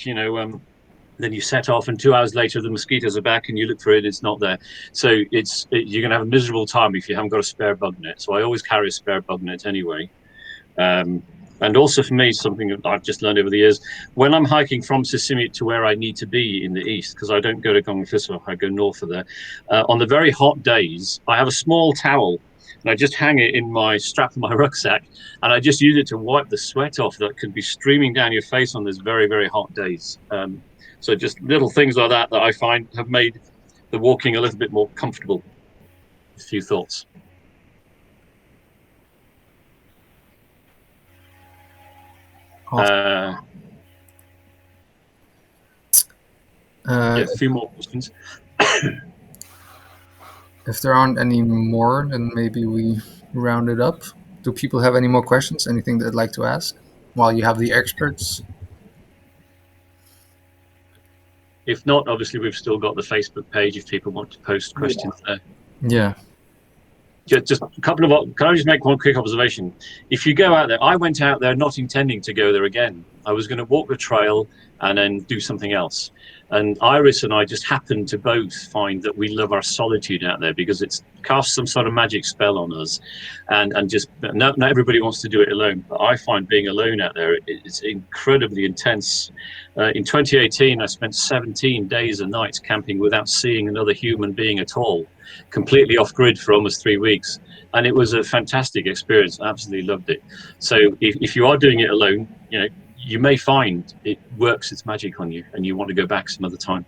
then you set off, and 2 hours later the mosquitoes are back, and you look for it, it's not there. So you're going to have a miserable time if you haven't got a spare bug net. So I always carry a spare bug net anyway. And also for me, something that I've just learned over the years, when I'm hiking from Sisimiut to where I need to be in the east, because I don't go to Gongfiswa, I go north of there, on the very hot days, I have a small towel, and I just hang it in my strap of my rucksack, and I just use it to wipe the sweat off that could be streaming down your face on those very, very hot days. So just little things like that I find have made the walking a little bit more comfortable. A few thoughts. Awesome. A few more questions. If there aren't any more, then maybe we round it up. Do people have any more questions? Anything they'd like to ask while you have the experts? If not, obviously we've still got the Facebook page if people want to post questions there. Yeah. Just a couple of. Can I just make one quick observation? If you go out there, I went out there not intending to go there again. I was going to walk the trail and then do something else. And Iris and I just happened to both find that we love our solitude out there because it's cast some sort of magic spell on us. And just not everybody wants to do it alone. But I find being alone out there, it's incredibly intense. In 2018, I spent 17 days and nights camping without seeing another human being at all, completely off grid for almost 3 weeks. And it was a fantastic experience. I absolutely loved it. So if you are doing it alone, you may find it works its magic on you and you want to go back some other time.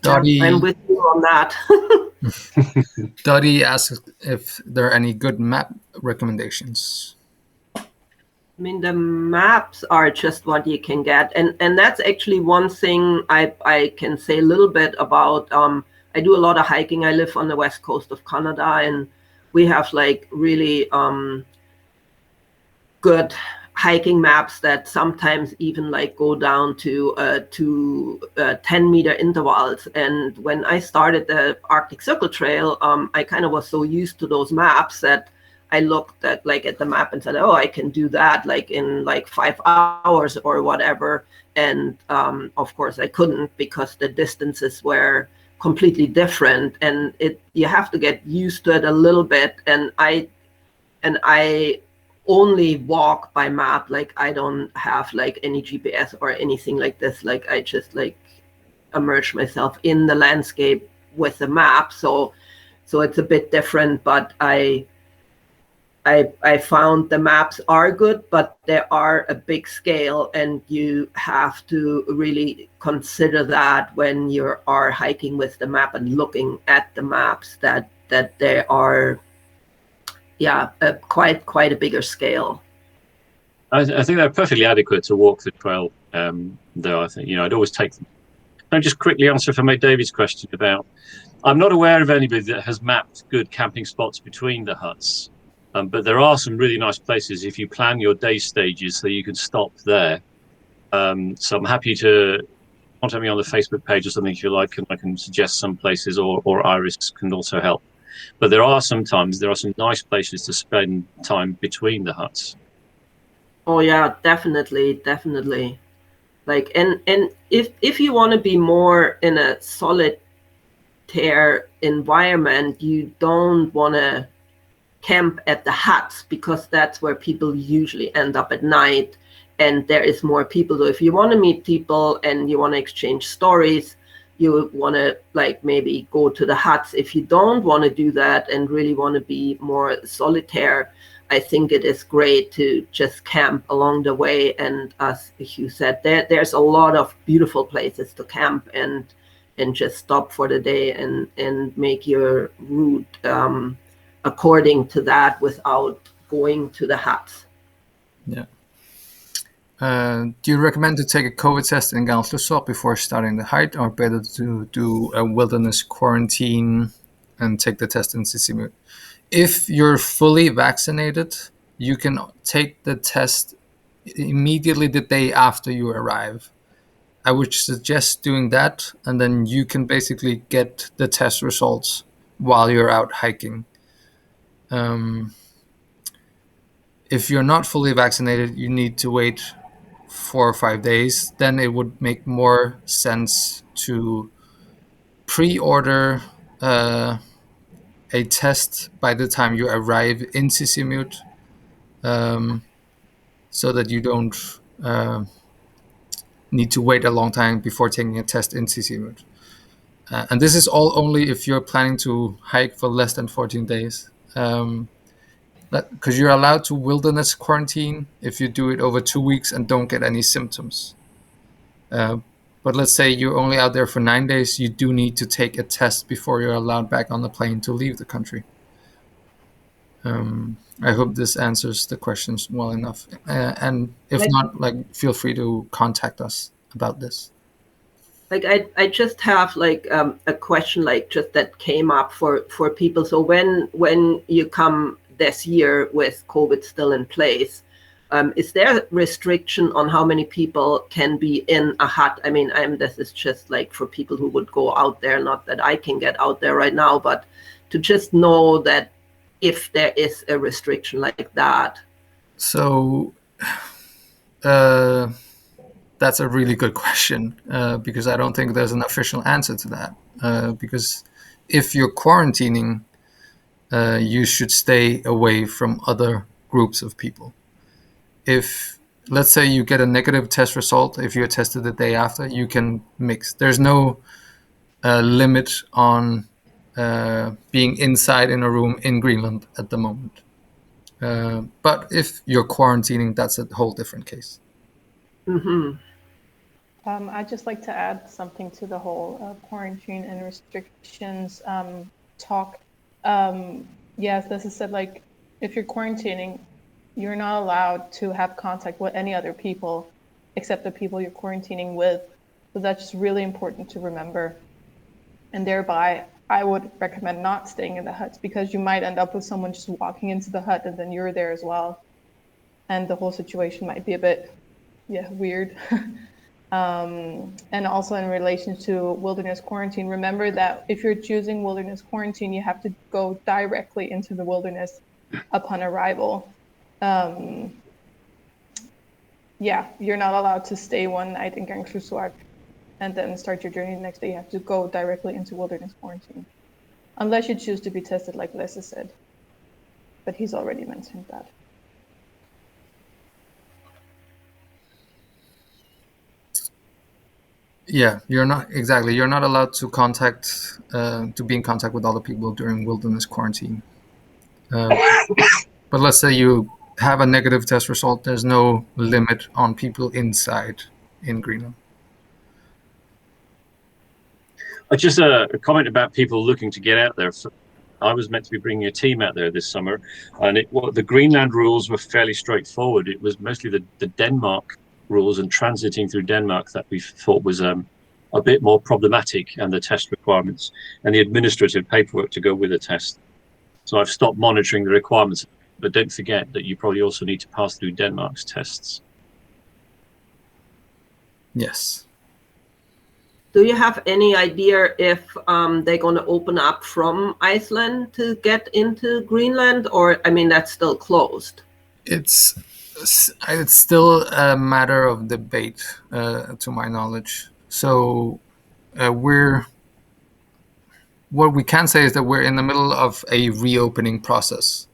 Dottie, I'm with you on that. Dottie asks if there are any good map recommendations. I mean, the maps are just what you can get. And that's actually one thing I can say a little bit about. I do a lot of hiking. I live on the west coast of Canada, and we have like really good hiking maps that sometimes even like go down to 10-meter intervals. And when I started the Arctic Circle Trail, I kind of was so used to those maps that I looked at the map and said, oh, I can do that like in like 5 hours or whatever. And of course I couldn't, because the distances were completely different, and you have to get used to it a little bit. And I only walk by map. Like I don't have like any GPS or anything like this. Like I just like immerse myself in the landscape with the map. So it's a bit different, but I found the maps are good, but they are a big scale, and you have to really consider that when you are hiking with the map and looking at the maps, that they are, quite a bigger scale. I think they're perfectly adequate to walk the trail, though. I think, I'd always take them. Can I just quickly answer for Mate David's question about, I'm not aware of anybody that has mapped good camping spots between the huts. But there are some really nice places if you plan your day stages so you can stop there. So I'm happy to contact me on the Facebook page or something if you like, and I can suggest some places, or Iris can also help. But there are some nice places to spend time between the huts. Oh yeah, definitely. Like, and if you want to be more in a solitaire environment, you don't want to camp at the huts, because that's where people usually end up at night, and there is more people. So if you want to meet people and you want to exchange stories, you want to like maybe go to the huts. If you don't want to do that and really want to be more solitaire, I think it is great to just camp along the way. And as Hugh said, there's a lot of beautiful places to camp and just stop for the day and make your route according to that without going to the huts. Yeah. Do you recommend to take a COVID test in Gansløsop before starting the hike, or better to do a wilderness quarantine and take the test in Sissimut? If you're fully vaccinated, you can take the test immediately the day after you arrive. I would suggest doing that, and then you can basically get the test results while you're out hiking. If you're not fully vaccinated, you need to wait 4 or 5 days. Then it would make more sense to pre-order a test by the time you arrive in Sissimut, so that you don't need to wait a long time before taking a test in Sissimut. And this is all only if you're planning to hike for less than 14 days. Because you're allowed to wilderness quarantine if you do it over 2 weeks and don't get any symptoms. But let's say you're only out there for 9 days, you do need to take a test before you're allowed back on the plane to leave the country. I hope this answers the questions well enough. And if not, like, feel free to contact us about this. Like I just have like a question like just that came up for people. So when you come this year with COVID still in place, is there a restriction on how many people can be in a hut? I mean, this is just like for people who would go out there, not that I can get out there right now, but to just know that if there is a restriction like that. So that's a really good question, because I don't think there's an official answer to that. Because if you're quarantining, you should stay away from other groups of people. If, let's say, you get a negative test result, if you're tested the day after, you can mix. There's no limit on being inside in a room in Greenland at the moment. But if you're quarantining, that's a whole different case. Mm-hmm. I'd just like to add something to the whole quarantine and restrictions talk. Yes, this is said, like, if you're quarantining, you're not allowed to have contact with any other people except the people you're quarantining with. So that's just really important to remember. And thereby, I would recommend not staying in the huts, because you might end up with someone just walking into the hut and then you're there as well. And the whole situation might be a bit, weird. And also in relation to wilderness quarantine, remember that if you're choosing wilderness quarantine, you have to go directly into the wilderness. upon arrival. Yeah, you're not allowed to stay one night in Gangshusuak and then start your journey the next day. You have to go directly into wilderness quarantine, unless you choose to be tested, like Lasse said. But he's already mentioned that. Yeah, you're not exactly. You're not allowed to be in contact with other people during wilderness quarantine. But let's say you have a negative test result. There's no limit on people inside in Greenland. Just a comment about people looking to get out there. I was meant to be bringing a team out there this summer, and the Greenland rules were fairly straightforward. It was mostly the Denmark rules and transiting through Denmark that we thought was a bit more problematic, and the test requirements and the administrative paperwork to go with the test. So I've stopped monitoring the requirements, but don't forget that you probably also need to pass through Denmark's tests. Yes. Do you have any idea if they're going to open up from Iceland to get into Greenland, or I mean that's still closed? It's still a matter of debate, to my knowledge. So what we can say is that we're in the middle of a reopening process,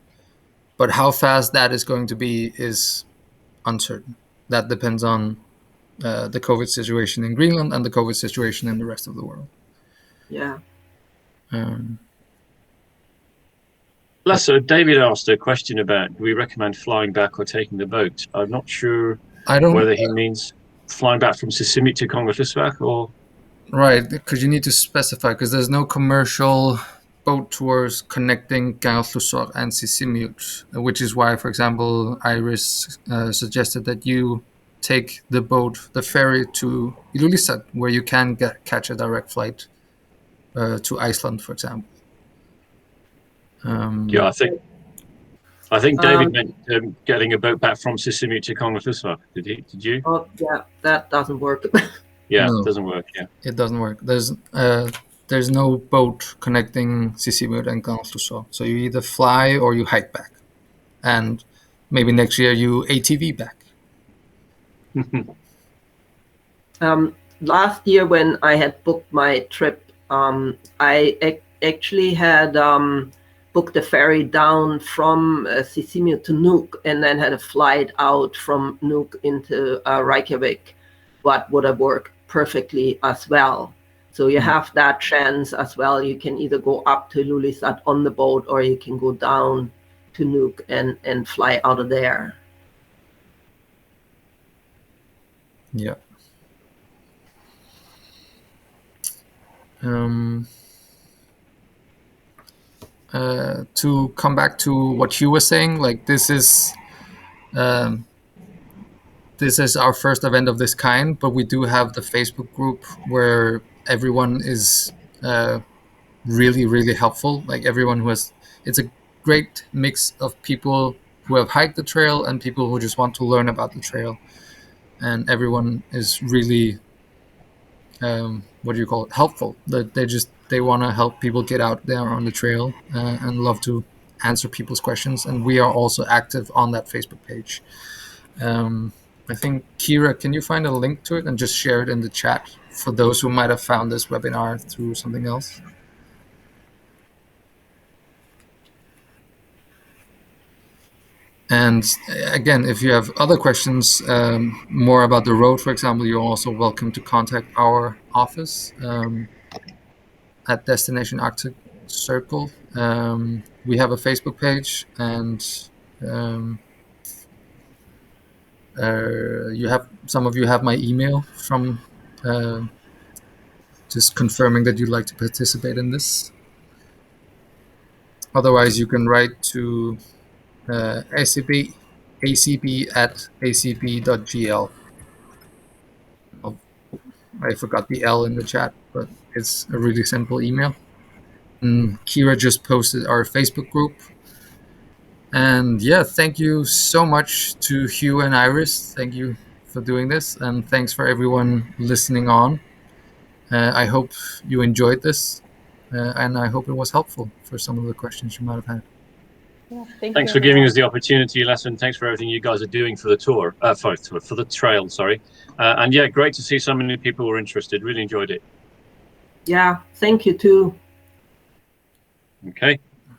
but how fast that is going to be is uncertain. That depends on the COVID situation in Greenland and the COVID situation in the rest of the world. Yeah. Lasse, David asked a question about, do we recommend flying back or taking the boat? I'm not sure whether he means flying back from Sisimiut to Kongerslussvak or... Right, because you need to specify, because there's no commercial boat tours connecting Kongerslussvak and Sisimiut, which is why, for example, Iris suggested that you take the ferry to Ilulissat, where you can catch a direct flight to Iceland, for example. Yeah, I think David meant getting a boat back from Sisimiut to Kongerslussvak. Did you? Oh, yeah, that doesn't work. Yeah, No, it doesn't work. Yeah, it doesn't work. There's no boat connecting Sisimiut and Kongerslussvak, so you either fly or you hike back, and maybe next year you ATV back. Last year when I had booked my trip, I actually had booked a ferry down from Sisimiut to Nuuk, and then had a flight out from Nuuk into Reykjavik, what would have worked perfectly as well. So you have that chance as well. You can either go up to Ilulissat on the boat, or you can go down to Nuuk and fly out of there. Yeah. To come back to what Hugh was saying, like this is our first event of this kind, but we do have the Facebook group where everyone is really, really helpful. Like everyone it's a great mix of people who have hiked the trail and people who just want to learn about the trail. And everyone is really, helpful. That they want to help people get out there on the trail and love to answer people's questions. And we are also active on that Facebook page. I think, Kira, can you find a link to it and just share it in the chat for those who might have found this webinar through something else? And again, if you have other questions, more about the road, for example, you're also welcome to contact our office at Destination Arctic Circle. We have a Facebook page, and some of you have my email from just confirming that you'd like to participate in this. Otherwise, you can write to acb@acb.gl. I forgot the L in the chat, but it's a really simple email. And Kira just posted our Facebook group. And yeah, thank you so much to Hugh and Iris. Thank you for doing this, and thanks for everyone listening on. I hope you enjoyed this, and I hope it was helpful for some of the questions you might have had. Yeah, thanks for giving us the opportunity, Les, and thanks for everything you guys are doing for the tour, for the trail, sorry. And yeah, great to see so many people were interested. Really enjoyed it. Yeah, thank you too. Okay.